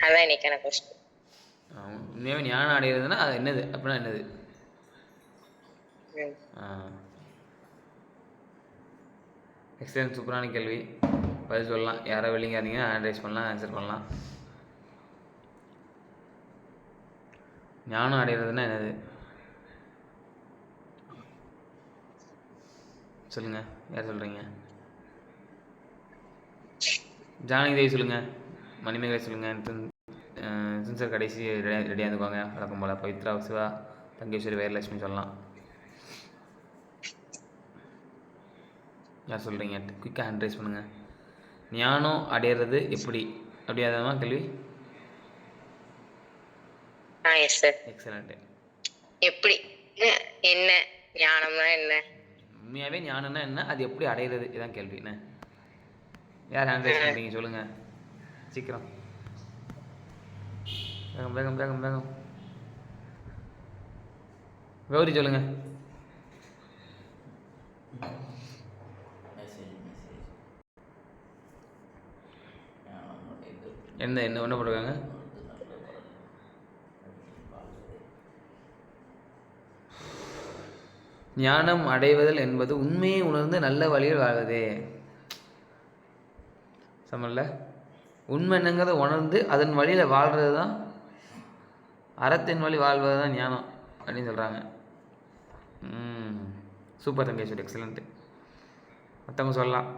அதான் இன்னைக்கான கொஸ்டின். உண்மையாகவே ஞானம் அடைகிறதுனா அது என்னது அப்படின்னா என்னது? எக்ஸலன்ட், சூப்பரான கேள்வி. பதில் சொல்லலாம். யாரோ வெளிங்க இருந்தீங்கன்னா ஹேண்ட் ரைஸ் பண்ணலாம், ஆன்சர் பண்ணலாம். ஞானம் அடைகிறதுனா என்னது சொல்லுங்கள். யார் சொல்கிறீங்க? ஜானகி தேவி சொல்லுங்கள், மணிமேகலை சொல்லுங்கள், சார் கடைசி ரெடியாக இருந்துக்குவாங்க வழக்கம் போல். பவித்ரா, சிவா, தங்கேஸ்வரி, வீரலட்சுமி சொல்லலாம். யார் சொல்கிறீங்க? குயிக்காக ஹேண்ட் ரைஸ் பண்ணுங்கள். ஞானம் அடையிறது எப்படி? அப்படியாதாமா கேள்வி? எக்ஸலண்ட். எப்படி என்ன ஞானம்னா என்ன? உண்மையாகவே ஞானம்னா என்ன, அது எப்படி அடையிறது, இதான் கேள்வி. என்ன யார் ஹேண்ட் ரைஸ் பண்ணுறீங்க சொல்லுங்கள் சீக்கிரம். வேகம் வேகம் வேகம் வேகம். கௌரி சொல்லுங்கள். என்ன என்ன ஒன்று போட்டிருக்காங்க? ஞானம் அடைவதல் என்பது உண்மையை உணர்ந்து நல்ல வழியில் வாழ்வதே. சமல்ல, உண்மை என்னங்கிறத உணர்ந்து அதன் வழியில் வாழ்கிறது தான், அறத்தின் வழி வாழ்வது தான் ஞானம் அப்படின்னு சொல்கிறாங்க. Super Thangeswari, excellent. மற்றவங்க சொல்லலாம்.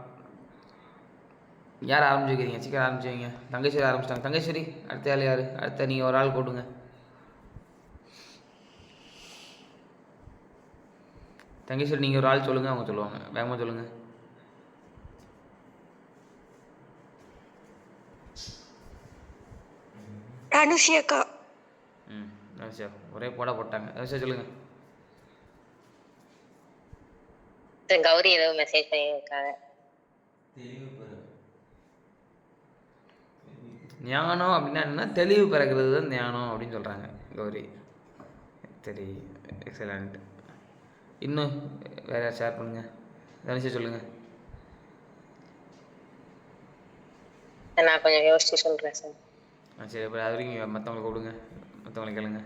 யார் ஆரம்பிச்சுக்கிறீங்க? சீக்கிரம் ஆரம்பிச்சுவீங்க. தங்கேஸ்வரி ஆரம்பிச்சிட்டாங்க. தங்கேஸ்வரி அடுத்த ஆள் யார்? அடுத்த நீங்கள் ஒரு ஆள் போடுங்க. தங்கேஸ்வரி நீங்கள் ஒரு ஆள் சொல்லுங்கள், அவங்க சொல்லுவாங்க. வேகமாக சொல்லுங்கள். அனுஷியாக்கா. அனுஷா ஒரே போட போட்டாங்க. அனுஷா சொல்லுங்கள். கௌரி ஏதோ மெசேஜ் பண்ணியிருக்காங்க. ஞானம் அப்படின்னா என்ன? தெளிவு பிறக்கிறது தான் ஞானம் அப்படின்னு சொல்கிறாங்க கௌரி. சரி, எக்ஸலண்ட். இன்னும் வேறு ஷேர் பண்ணுங்கள். தனுஷா சொல்லுங்கள். நான் கொஞ்சம் யோசிச்சு சொல்கிறேன் சார். சரி, அப்புறம் அது வரைக்கும் மற்றவங்களை கூப்பிடுங்க, மற்றவங்களை கேளுங்க.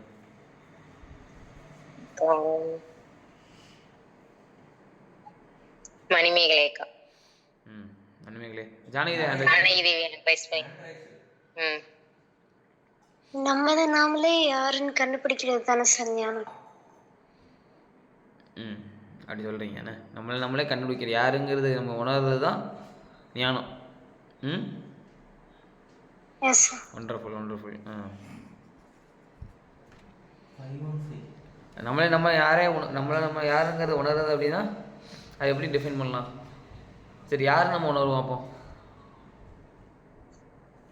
மணிமேகலைக்கா. மணிமேகலை. ஜானகி தேவி அட்வைஸ் பண்ணி. நம்மதை நாமளே யாருன்னு கண்டுபிடிக்கிறது தானே சார் ஞானம். அப்படி சொல்கிறீங்க என்ன? நம்மளே கண்டுபிடிக்கிற யாருங்கிறது நம்ம உணர்றது தான் ஞானம். Wonderful wonderful. நம்ம யாருங்கிறத உணர்றது அப்படின்னா அதை எப்படி டிஃபைன் பண்ணலாம்? சரி, யார் நம்ம உணர்வோம் அப்போ?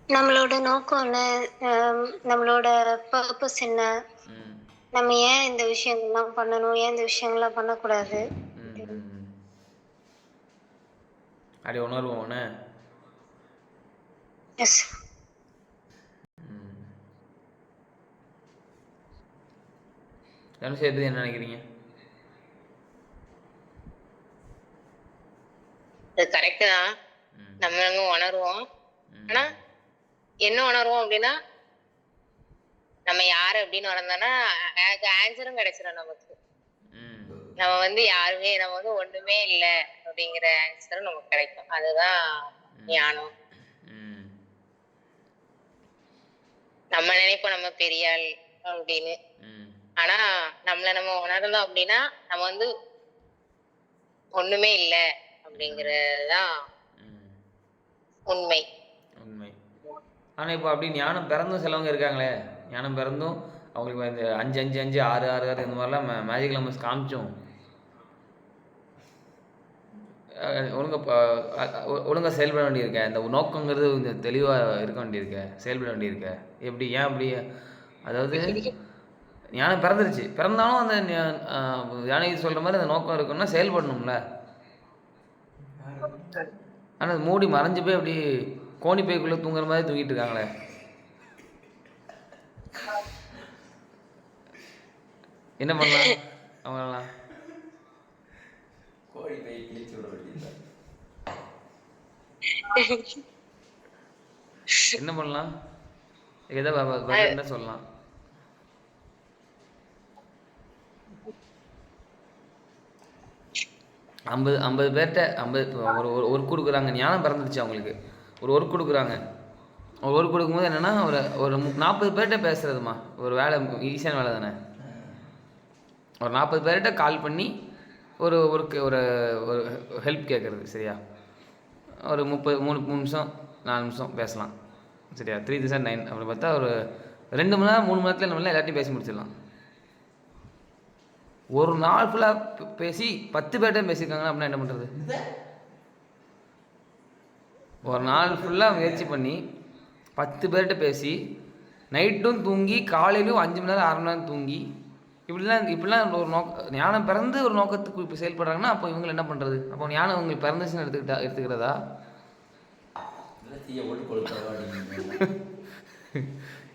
நம்மளோட நோக்கம் என்ன, நம்மளோட பர்பஸ் என்ன, நம்ம ஏன் இந்த விஷயங்கள்லாம் பண்ணணும், ஏன் இந்த விஷயங்கள்லாம் பண்ணக்கூடாது, அப்படி உணர்வோம். தனுஷ் எப்படி என்ன நினைக்கிறீங்க? அது கரெக்டு தான். நம்ம உணர்வோம். ஆனா என்ன உணர்வோம் அப்படின்னா, நம்ம யாரு அப்படின்னு உணர்ந்தோம்னா ஆன்சரும் கிடைச்சிடும் நமக்கு. நம்ம யாருமே, நம்ம ஒண்ணுமே இல்லை அப்படிங்கிற ஆன்சரும் நமக்கு கிடைக்கும். அதுதான் ஞானம். நம்ம நினைப்போம் நம்ம பெரிய ஆள் அப்படின்னு. ஆனா நம்ம உணர்ந்தோம் அப்படின்னா நம்ம ஒண்ணுமே இல்லை அப்படிங்கறதுதான் உண்மை. உண்மை. ஆனா இப்போ அப்படி ஞானம் பிறந்தும் சிலவங்க இருக்காங்களே, ஞானம் பிறந்தும் அவங்களுக்கு இந்த 5 5 5 6 6 6 இந்த மாதிரிலாம் மேஜிக் நம்பர்ஸ் காமிச்சோம் ஒழுங்காக செயல்பட வேண்டியிருக்க. இந்த நோக்கங்கிறது இந்த தெளிவாக இருக்க வேண்டியிருக்க, செயல்பட வேண்டியிருக்க. எப்படி, ஏன் அப்படி? அதாவது ஞானம் பிறந்துருச்சு, பிறந்தாலும் அந்த ஞானி சொல்கிற மாதிரி அந்த நோக்கம் இருக்குன்னா செயல்படணும்ல. ஆனால் மூடி மறைஞ்சு போய் அப்படி கோணி பைக்குள்ளே தூங்குற மாதிரி தூங்கிட்டு இருக்காங்களே. என்ன பண்ணலாம் அவங்களாம்? என்ன பண்ணலாம்? ஏதோ பதில் இருந்தா சொல்லலாம். ஐம்பது 50 பேர்கிட்ட 50 ஒரு ஒர்க் கொடுக்குறாங்க, ஞானம் பிறந்துருச்சு அவங்களுக்கு. ஒரு ஒர்க் கொடுக்குறாங்க. ஒரு ஒர்க் கொடுக்கும்போது என்னென்னா ஒரு 40 பேர்கிட்ட பேசுகிறதுமா ஒரு வேலை, ஈஸியான வேலை தானே. ஒரு 40 பேர்கிட்ட கால் பண்ணி ஒரு ஒர்க்கு ஒரு ஒரு ஹெல்ப் கேட்குறது, சரியா? ஒரு 3 நிமிஷம் 4 நிமிஷம் பேசலாம், சரியா? 3009 அப்படி பார்த்தா ஒரு 2 மணி நேரம் 3 மணி நேரத்தில் நம்மளாம் எல்லாத்தையும் பேசி முடிச்சிடலாம். ஒரு நாள் ஃபுல்லாக பேசி 10 பேர்கிட்ட பேசியிருக்காங்கன்னா அப்படின்னா என்ன பண்ணுறது? ஒரு நாள் ஃபுல்லாக முயற்சி பண்ணி 10 பேர்கிட்ட பேசி நைட்டும் தூங்கி காலையிலும் 5 மணி நேரம் 6 மணி நேரம் தூங்கி இப்படிலாம் ஒரு ஞானம் பிறந்து ஒரு நோக்கத்துக்கு இப்போ செயல்படுறாங்கன்னா அப்போ இவங்க என்ன பண்ணுறது? அப்போ ஞானம் இவங்களுக்கு பிறந்துச்சுன்னு எடுத்துக்கிறதா?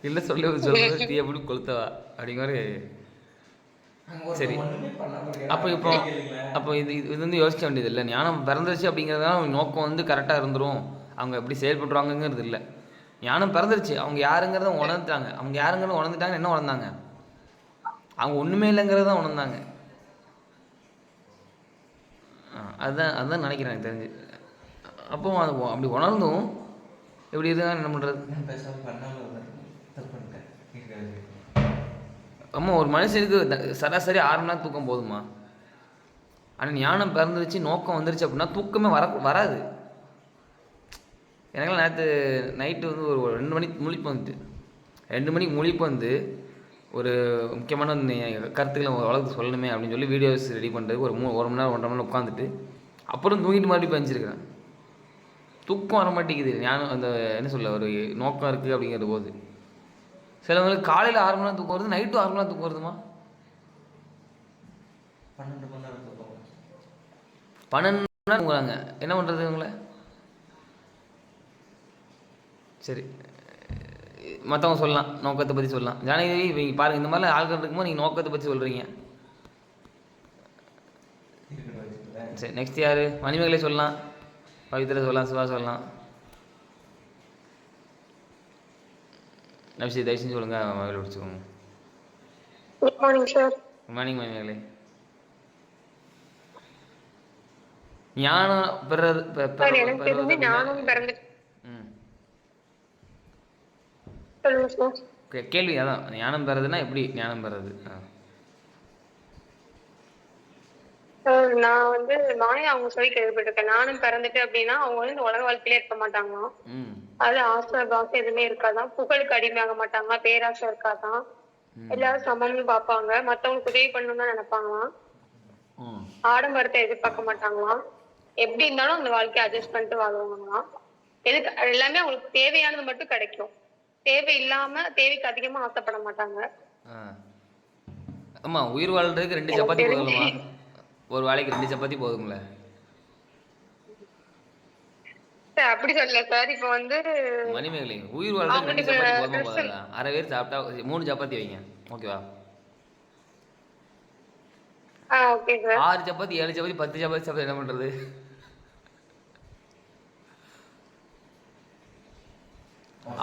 இல்லை சொல்லுவது தீய போட்டு கொளுத்தவா அப்படிங்கிற. சரி, அப்போ இது வந்து யோசிக்க வேண்டியது இல்லை. ஞானம் பிறந்துருச்சு அப்படிங்கிறதுனால அவங்க நோக்கம் வந்து கரெக்டாக இருந்துரும், அவங்க எப்படி செயல்படுறாங்கிறது இல்லை. ஞானம் பிறந்துருச்சு, அவங்க யாருங்கிறத உணர்ந்துட்டாங்க. அவங்க யாருங்கிறத உணர்ந்துட்டாங்க. என்ன உணர்ந்தாங்க? அவங்க ஒன்றுமே இல்லைங்கிறத உணர்ந்தாங்க. அதுதான் நினைக்கிறேன் எனக்கு தெரிஞ்சு. அப்போ அப்படி உணர்ந்தும் எப்படி இருந்தாங்க என்ன பண்ணுறது? ஆமாம், ஒரு மனுஷனுக்கு சராசரி 6 மணி நேரம் தூக்கம் போதுமா? ஆனால் ஞானம் பிறந்துருச்சு, நோக்கம் வந்துருச்சு அப்படின்னா தூக்கமே வராது. எனக்கெல்லாம் நேற்று நைட்டு வந்து ஒரு 2 மணிக்கு முழிப்பு வந்துட்டு, 2 மணிக்கு முழிப்பு வந்து ஒரு முக்கியமான கருத்துக்களை வளர்த்து சொல்லணுமே அப்படின்னு சொல்லி வீடியோஸ் ரெடி பண்ணுறதுக்கு ஒரு 1 மணி நேரம் 1.5 மணி நேரம் உட்காந்துட்டு அப்புறம் தூங்கிட்டு மறுபடியும் பஞ்சிருக்கிறேன். தூக்கம் வர மாட்டேங்குது. ஞானம் அந்த என்ன சொல்ல ஒரு நோக்கம் இருக்குது அப்படிங்கிற போது சிலவங்களுக்கு காலையில் 6 மணி நேரம் தூக்கம் வருது, நைட்டும் 6 மணி நேரம் தூக்கம் வருதுமா? 12 மணி நேரம் தூங்குறாங்க. என்ன பண்ணுறது இவங்கள? சரி, மற்றவங்க சொல்லலாம், நோக்கத்தை பற்றி சொல்லலாம். ஜானகி இவங்க பாருங்கள், இந்த மாதிரிலாம் ஆள்கள் இருக்கும்போது நீங்கள் நோக்கத்தை பற்றி சொல்கிறீங்க. சரி, நெக்ஸ்ட் யார்? மணிமேகலை சொல்லலாம், பவித்ரா சொல்லலாம், சிவா சொல்லலாம். நபிசி தயவு செஞ்சு சொல்லுங்க, மொபைல் பிடிச்சிக்கோங்க. Good morning sir. Good morning Manimegalai. ஞானம் பெறது கேள்வி அதான், ஞானம் பெறதுன்னா எப்படி ஞானம் பெறது? நான் வந்து நானே அவங்க சொல்லி கேள்விப்பட்டிருக்கேன். நானும் பிறந்துட்டு அப்படின்னா அவங்க வந்து இந்த உலக வாழ்க்கையிலே இருக்க மாட்டாங்களாம். அது ஆசை பாசை எதுவுமே இருக்காதான். புகழுக்கு அடிமையாக மாட்டாங்க, பேராசை இருக்காதான். எல்லாரும் சமம்னு பார்ப்பாங்க, மத்தவங்களுக்கு உதவி பண்ணணும்னு தான் நினைப்பாங்களாம். ஆடம்பரத்தை எதிர்பார்க்க மாட்டாங்களாம். எப்படி இருந்தாலும் அந்த வாழ்க்கையை அட்ஜஸ்ட் பண்ணிட்டு வாழ்வாங்களாம். எதுக்கு எல்லாமே அவங்களுக்கு தேவையானது மட்டும் கிடைக்கும், தேவை இல்லாம தேவைக்கு அதிகமா ஆசைப்பட மாட்டாங்க. ஆமா, உயிர் வாழ்றதுக்கு 2 சப்பாத்தி போதுமா? ஒரு வேளைக்கு 2 சப்பாத்தி போதுங்களே? அப்படி சொல்லல சார். இப்ப வந்து மணிமேகலை, உயிர் வாழ்றதுக்கு 2 சப்பாத்தி போதுமா? போதாதா? அரை பேர் சாப்பிட்டா 3 சப்பாத்தி வைங்க, ஓகேவா? Okay sir. 6 சப்பாத்தி 7 சப்பாத்தி 10 சப்பாத்தி சாப்பிட்டா என்ன பண்றது?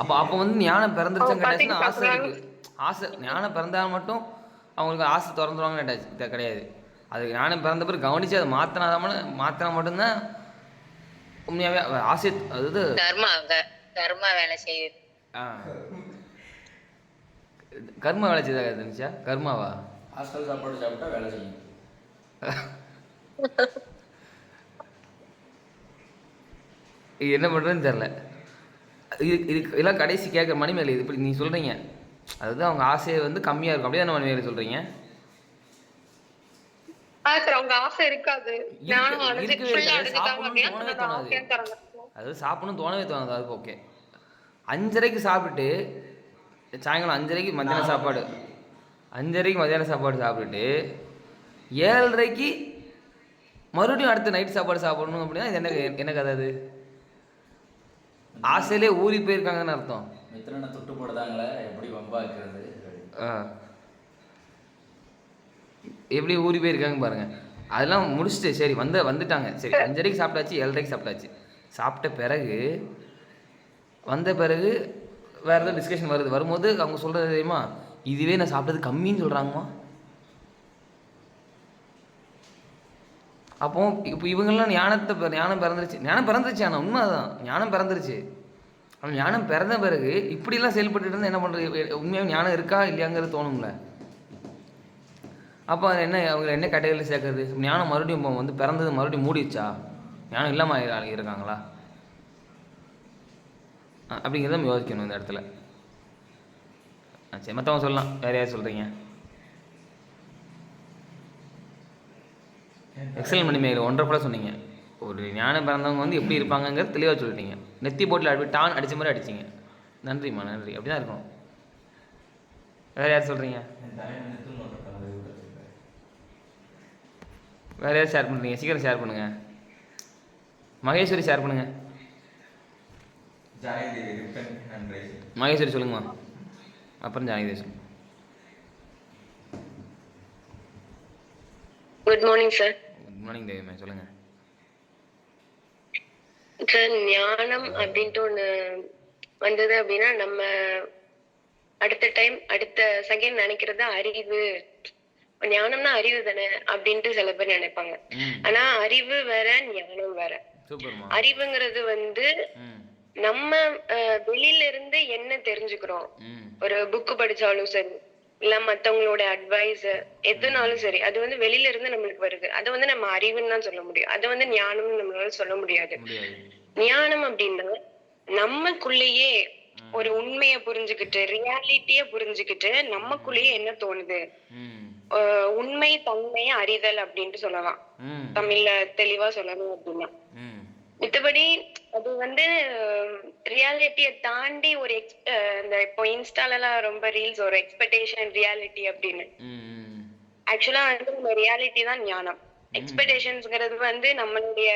அப்போ வந்து ஞானம் பிறந்துருச்சுன்னு கேட்டாச்சுன்னா ஆசை இருக்கு. ஆசை ஞானம் பிறந்தால் மட்டும் அவங்களுக்கு ஆசை திறந்துருவாங்கன்னு கேட்டாச்சு கிடையாது. அது ஞானம் பிறந்த பிறகு கவனிச்சு அதை மாற்றினா மட்டும்தான் உண்மையாகவே ஆசை. அது கர்மா வேலை செய்யுது. கர்மா வேலை செய்தா இருந்துச்சா? கர்மாவா? ஹாஸ்டல் சாப்பாடு சாப்பிட்டா வேலை செய்யும். இது என்ன பண்ணுறதுன்னு தெரில. இதெல்லாம் கடைசி கேட்குற மணிமேகலை, இது இப்படி நீங்கள் சொல்கிறீங்க, அதுதான் அவங்க ஆசையை வந்து கம்மியாக இருக்கும், அப்படியே தானே மணிமேகலை சொல்கிறீங்க? அவங்க ஆசை இருக்காது, அது சாப்பிடணும் தோணவே தோணாது. அதுக்கு ஓகே. 5:30க்கு சாப்பிட்டு சாயங்காலம் 5:30க்கு மத்தியான சாப்பாடு, 5:30க்கு மத்தியான சாப்பாடு சாப்பிட்டுட்டு 7:30க்கு மறுபடியும் அடுத்த நைட் சாப்பாடு சாப்பிடணும் அப்படின்னா இது என்ன கதை? அது ஆசையிலே ஊறி போயிருக்காங்கன்னு அர்த்தம். மித்திரனை தொட்டு போடுதாங்களே, எப்படி வம்பா இருக்கிறது? எப்படி ஊறி போயிருக்காங்க பாருங்க. அதெல்லாம் முடிச்சுட்டு சரி வந்துட்டாங்க. சரி 5:30க்கு சாப்பிட்டாச்சு, 7:30க்கு சாப்பிட்டாச்சு. சாப்பிட்ட பிறகு வந்த பிறகு வேறு ஏதோ டிஸ்கஷன் வரும்போது அவங்க சொல்கிறது தெரியுமா, இதுவே நான் சாப்பிட்டது கம்மின்னு சொல்கிறாங்கம்மா. அப்போ இப்போ இவங்கெல்லாம் ஞானம் பிறந்துருச்சு. ஆனால் உண்மை அதுதான், ஞானம் பிறந்துருச்சு. ஆனால் ஞானம் பிறந்த பிறகு இப்படிலாம் செயல்பட்டு இருந்தால் என்ன பண்ணுறது? உண்மையாக ஞானம் இருக்கா இல்லையாங்கிறது தோணும்ல. அப்போ என்ன அவங்க என்ன கேட்டகரியில் சேர்க்கறது? ஞானம் மறுபடியும் வந்து பிறந்தது மறுபடியும் மூடிடுச்சா? ஞானம் இல்லாமல் இருக்காங்களா? அப்படிங்கிறத நம்ம யோசிக்கணும் இந்த இடத்துல. சரி, மற்றவங்க சொல்லலாம். வேறு யார் சொல்கிறீங்க? எக்ஸலன்ட் மணிமேகலை, ஒன்றரை சொன்னீங்க. ஒரு ஞானம் பிறந்தவங்க வந்து எப்படி இருப்பாங்கங்கிறது தெளிவாக சொல்லிட்டீங்க. நெத்தி போட்டில் டான் அடித்த மாதிரி அடிச்சிங்க. நன்றிம்மா, நன்றி. அப்படி தான் இருக்கணும். வேறு யார் சொல்கிறீங்க? வேறு யார் ஷேர் பண்ணுறீங்க? சீக்கிரம் ஷேர் பண்ணுங்கள். மகேஸ்வரி ஷேர் பண்ணுங்கள். மகேஸ்வரி சொல்லுங்கம்மா. அப்புறம் ஜானகி சொல்லுங்க. Good morning sir. Good morning தேவிமா, சொல்லுங்கள். சார், ஞானம் அப்படின்ட்டு ஒண்ணு வந்தது அப்படின்னா நம்ம அடுத்த செகண்ட் நினைக்கிறது அறிவு. ஞானம்னா அறிவு தானே அப்படின்ட்டு சில பேர் நினைப்பாங்க. ஆனா அறிவு வேற, ஞானம் வேற. அறிவுங்கிறது வந்து நம்ம வெளியில இருந்து என்ன தெரிஞ்சுக்கிறோம், ஒரு புக்கு படிச்சாலும் சரி, இல்ல மத்தவங்களோட அட்வைஸ் எதுனாலும் சரி, அது வந்து வெளியில இருந்து நம்மளுக்கு வருது. அதை வந்து நம்ம அறிவுன்னு தான் சொல்ல முடியும். அதை வந்து ஞானம்னு நம்மளால சொல்ல முடியாது. ஞானம் அப்படின்னா நமக்குள்ளேயே ஒரு உண்மைய புரிஞ்சுக்கிட்டு, ரியாலிட்டிய புரிஞ்சுக்கிட்டு, நமக்குள்ளேயே என்ன தோணுது, உண்மை தன்மையை அறிதல் அப்படின்ட்டு சொல்லலாம். தமிழ்ல தெளிவா சொல்லணும் அப்படின்னா. மித்தபடி அது வந்து ரியாலிட்டியை தாண்டி ஒரு இந்த இப்போ இன்ஸ்டால எல்லாம் ரொம்ப ரீல்ஸ் ஒரு எக்ஸ்பெக்டேஷன் ரியாலிட்டி அப்படின்னு. ஆக்சுவலா வந்து நம்ம ரியாலிட்டி தான் ஞானம். எக்ஸ்பெக்டேஷன்ஸ்ங்கிறது வந்து நம்மளுடைய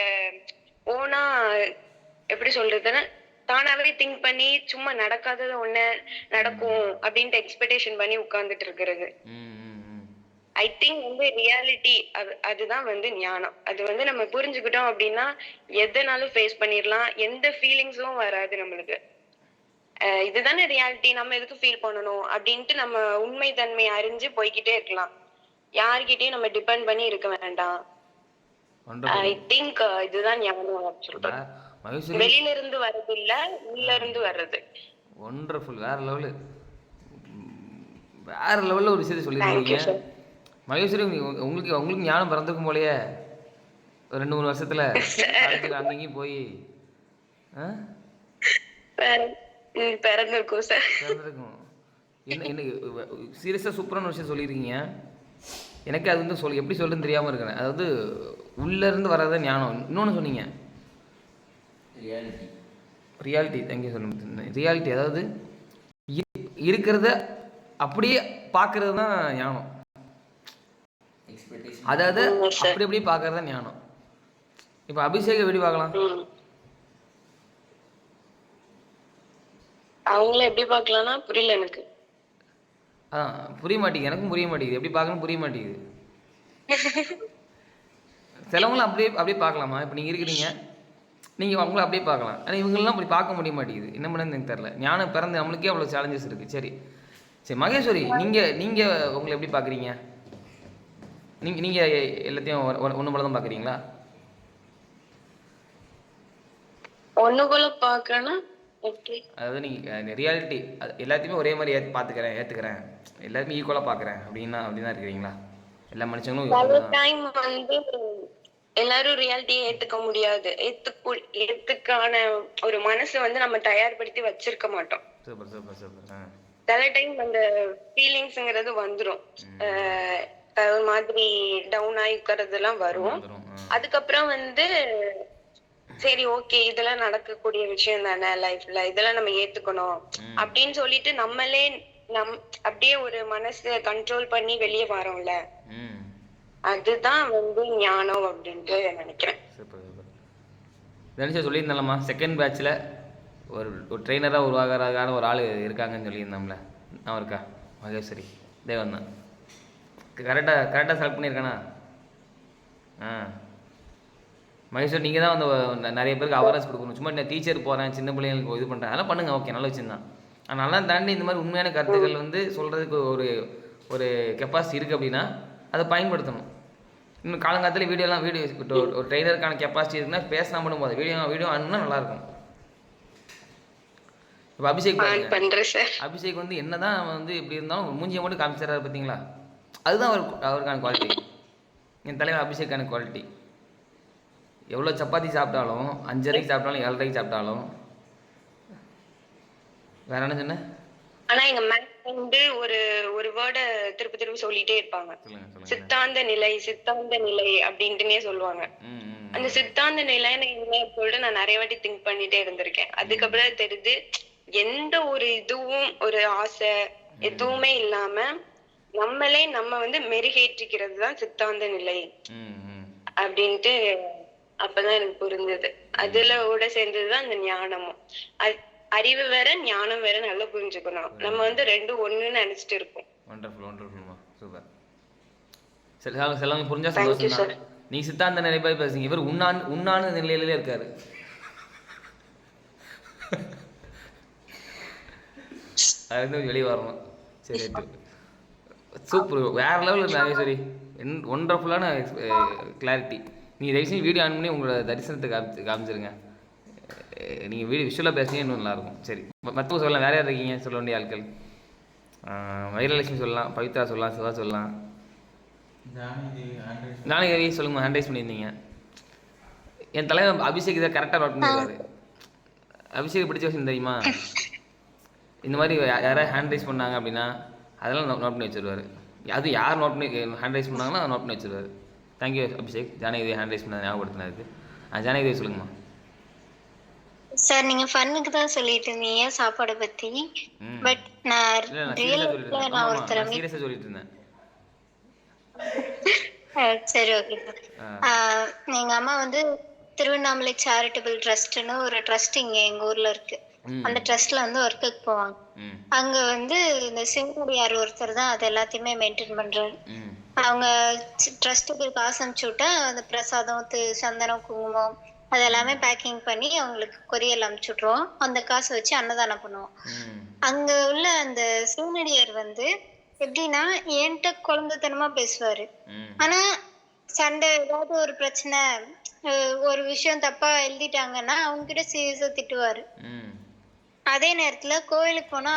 ஓனா எப்படி சொல்றதுன்னா, தானாவே திங்க் பண்ணி சும்மா நடக்காதது ஒண்ணு நடக்கும் அப்படின்ட்டு எக்ஸ்பெக்டேஷன் பண்ணி உட்கார்ந்துட்டு இருக்கிறது. ஐ திங்க் வந்து ரியாலிட்டி அதுதான் வந்து ஞானம். அது வந்து நம்ம புரிஞ்சுக்கிட்டோம் அப்படின்னா எதனாலும் ஃபேஸ் பண்ணிடலாம். எந்த ஃபீலிங்ஸும் வராது நம்மளுக்கு. இதுதானே ரியாலிட்டி, நம்ம எதுக்கு ஃபீல் பண்ணணும் அப்படின்ட்டு நம்ம உண்மை தன்மை அறிஞ்சு போய்கிட்டே இருக்கலாம். யார்கிட்டயும் நம்ம டிபெண்ட் பண்ணி இருக்க வேண்டாம். ஐ திங்க் இதுதான் ஞானம் சொல்றேன். வெளியில இருந்து வர்றது இல்ல, உள்ள இருந்து வர்றது. ஒண்டர்ஃபுல். வேற லெவல்ல ஒரு விஷயத்தை சொல்லிருக்கீங்க மகேஸ்வரி. உங்களுக்கு ஞானம் பிறந்திருக்கும் போலயே 2-3 வருஷத்துல அங்கேயும் போய் பிறந்திருக்கும் சார். பிறந்திருக்கும். என்ன சீரியஸாக சூப்பரான விஷயம் சொல்லியிருக்கீங்க. எனக்கு அது வந்து எப்படி சொல்லுன்னு தெரியாமல் இருக்கிறேன். அதாவது உள்ளேருந்து வர்றத ஞானம். இன்னொன்று சொன்னீங்க ரியாலிட்டி. எங்கே சொல்ல ரியாலிட்டி, அதாவது இருக்கிறத அப்படியே பார்க்கறது தான் ஞானம். அதாவது அப்படி பார்க்கறது தான் ஞானம். இப்போ அபிஷேக எப்படி பார்க்கலாம்? அவங்கள எப்படி பார்க்கலாம்னா புரியல எனக்கு. புரிய மாட்டேங்குது. எனக்கும் புரிய மாட்டேங்குது. எப்படி பார்க்கணும் புரிய மாட்டேங்குது. சிலவங்களும் அப்படியே பார்க்கலாமா? இப்போ நீங்கள் இருக்கிறீங்க, நீங்கள் அவங்கள அப்படியே பார்க்கலாம். ஆனால் இவங்களெலாம் அப்படி பார்க்க முடிய மாட்டேங்குது. என்ன பண்ணு எனக்கு தெரில. ஞானம் பிறந்து நம்மளுக்கே அவ்வளோ சேலஞ்சஸ் இருக்குது. சரி மகேஸ்வரி, நீங்கள் உங்களை எப்படி பார்க்குறீங்க? நீங்கள் எல்லாத்தையும் ஒன்று போல தான் பார்க்குறீங்களா? ஒன்று போல பார்க்கறேன்னா அதாவது நீங்கள் ரியாலிட்டி எல்லாத்தையுமே ஒரே மாதிரி ஏற்றுக்கிறேன், எல்லாருமே ஈக்குவலாக பார்க்குறேன் அப்படின்னா இருக்கிறீங்களா? எல்லா மனுஷங்களும் டைம் வந்து எல்லாரும் ரியாலிட்டியை ஏத்துக்க முடியாது. ஏத்துக்கான ஒரு மனசு வந்து நம்ம தயார்படுத்தி வச்சிருக்க மாட்டோம். சில டைம் அந்த ஃபீலிங்ஸ்ங்கிறது வந்துடும். ஒரு மாதிரி டவுன் ஆகி உட்கறது எல்லாம் வரும். அதுக்கப்புறம் வந்து சரி ஓகே, இதெல்லாம் நடக்கக்கூடிய விஷயம் தானே லைஃப்ல, இதெல்லாம் நம்ம ஏத்துக்கணும் அப்படின்னு சொல்லிட்டு நம்மளே அப்படியே ஒரு மனசை கண்ட்ரோல் பண்ணி வெளியே வரோம்ல, அதுதான் வந்து ஞானம் அப்படின்ட்டு நினைக்கிறேன். சொல்லியிருந்தாலம்மா செகண்ட் பேட்ச்ல ஒரு ட்ரெயினராக உருவாகிறதுக்கான ஒரு ஆள் இருக்காங்கன்னு சொல்லியிருந்தோம்ல, நான் இருக்கா மகேஸ்வரி தேவன் தான். கரெக்டாக செலக்ட் பண்ணியிருக்கானா? மகேஸ்வரி, நீங்கள் தான் வந்து நிறைய பேருக்கு அவேர்னஸ் கொடுக்கணும். சும்மா நான் டீச்சர் போகிறேன், சின்ன பிள்ளைங்களுக்கு இது பண்ணுறேன், அதெல்லாம் பண்ணுங்கள், ஓகே, நல்ல விஷயம் தான். அதனால தாண்டி இந்த மாதிரி உண்மையான கருத்துக்கள் வந்து சொல்கிறதுக்கு ஒரு ஒரு கெப்பாசிட்டி இருக்குது அப்படின்னா அதை பயன்படுத்தணும். இன்னும் காலங்காலத்தில் வீடியோ ஒரு ட்ரெய்லருக்கான கெப்பாசிட்டி இருக்குன்னா பேசினா மட்டும் போதும், வீடியோ ஆனுன்னா நல்லாயிருக்கும். இப்போ அபிஷேக் வந்து என்னதான் வந்து இப்படி இருந்தாலும் மூஞ்சியை மட்டும் காமிச்சிடறாரு பார்த்தீங்களா, அதுதான் அவருக்கான குவாலிட்டி. என் தலைவர் அபிஷேக்கான குவாலிட்டி. எவ்வளோ சப்பாத்தி சாப்பிட்டாலும் 5:30 சாப்பிட்டாலும் 7:30 சாப்பிட்டாலும் வேற என்ன சொன்ன? ஆனா எங்க மேம் வந்து ஒரு ஒரு வேர்டை திருப்பி சொல்லிட்டே இருப்பாங்க. சித்தாந்த நிலை அப்படின்ட்டுனே சொல்லுவாங்க. அந்த சித்தாந்த நிலைன்னு சொல்லிட்டு நான் நிறைய வாட்டி திங்க் பண்ணிட்டே இருந்திருக்கேன். அதுக்கப்புறம் தெரிஞ்சு எந்த ஒரு இதுவும் ஒரு ஆசை எதுவுமே இல்லாம நம்ம வந்து மெருகேற்றிக்கிறது தான் சித்தாந்த நிலை அப்படின்ட்டு அப்பதான் எனக்கு புரிஞ்சது. அதுல கூட சேர்ந்ததுதான் அந்த ஞானமும். அறிவு வேற ஞானம் வேற நல்லா புரிஞ்சுக்கணும். நம்ம வந்து ரெண்டும் ஒண்ணுன்னு நினைச்சிட்டு இருக்கோம். Wonderful super. செல்லமே புரிஞ்சா சந்தோஷம் தான். நீ சித்தாந்த நிலை போய் பேசுங்க, இவர் உண்ணான நிலையிலே இருக்காரு. அது வந்து வெளியே வரணும். சரி சூப்பர், வேற லெவலில் நாகேஸ்வரி, ஒண்டர்ஃபுல்லான கிளாரிட்டி. நீங்கள் தயவுசெய்து வீடியோ ஆன் பண்ணி உங்களோட தரிசனத்தை காமிச்சிருங்க. நீங்கள் வீடியோ விஷுவலாக பேசுங்க, இன்னும் நல்லாயிருக்கும். சரி, மற்றவங்க சொல்லலாம், வேறு யார் இருக்கீங்க சொல்ல வேண்டிய ஆட்கள்? வைரலட்சுமி சொல்லலாம், பவித்ரா சொல்லலாம், சிவா சொல்லலாம். ஜானகி சொல்லுங்க, ஹேண்ட் ரைஸ் பண்ணியிருந்தீங்க. என் தலைவர் அபிஷேக் இதை கரெக்டாக நோட் பண்ணிடுவார். அபிஷேக் பிடிச்ச விஷயம் தெரியுமா, இந்த மாதிரி யாராவது ஹேண்ட் ரைஸ் பண்ணாங்க அப்படின்னா அதெல்லாம் நோட் பண்ணி வச்சுருவார். அது யார் நோட் பண்ணி ஹேண்ட் ரைஸ் பண்ணாங்கன்னா அதை நோட் பண்ணி வச்சுருவார். Thank you Abhishek, Janaki hand raise பண்ண ஞாபகப்படுத்தினதுக்கு. ஜானகி சொல்லுங்கம்மா. சார் நீங்க ஃபன்னுக்கு தான் சொல்லிட்டு இருந்தீங்க சாப்பாடை பத்தி, பட் நான் சீரியஸா சொல்லிட்டு இருந்தேன். சரி ஓகே சார். எங்க அம்மா வந்து திருவண்ணாமலை சேரிட்டபிள் ட்ரஸ்ட்னு ஒரு ட்ரஸ்ட் இங்க எங்க ஊர்ல இருக்கு. அந்த ட்ரஸ்ட்ல வந்து ஒர்க்குக்கு போவாங்க. அங்க வந்து இந்த சிவனடியார் ஒருத்தர் தான் அது எல்லாத்தையுமே மெயின்டைன் பண்றாரு. அவங்க ட்ரஸ்ட்டுக்கு காசு அனுப்பிச்சு விட்டா அந்த பிரசாதம் சந்தனம் குங்குமம் அது எல்லாமே பேக்கிங் பண்ணி அவங்களுக்கு கொரியல் அனுப்பிச்சு விட்ருவோம். அந்த காசை வச்சு அன்னதானம் பண்ணுவோம். அங்க உள்ள அந்த சிவனடியார் வந்து எப்படின்னா என்கிட்ட குழந்தைத்தனமா பேசுவாரு. ஆனா சண்டை ஏதாவது ஒரு பிரச்சனை ஒரு விஷயம் தப்பா எழுதிட்டாங்கன்னா அவங்க கிட்ட சீரியஸா திட்டுவாரு. அதே நேரத்துல கோயிலுக்கு போனா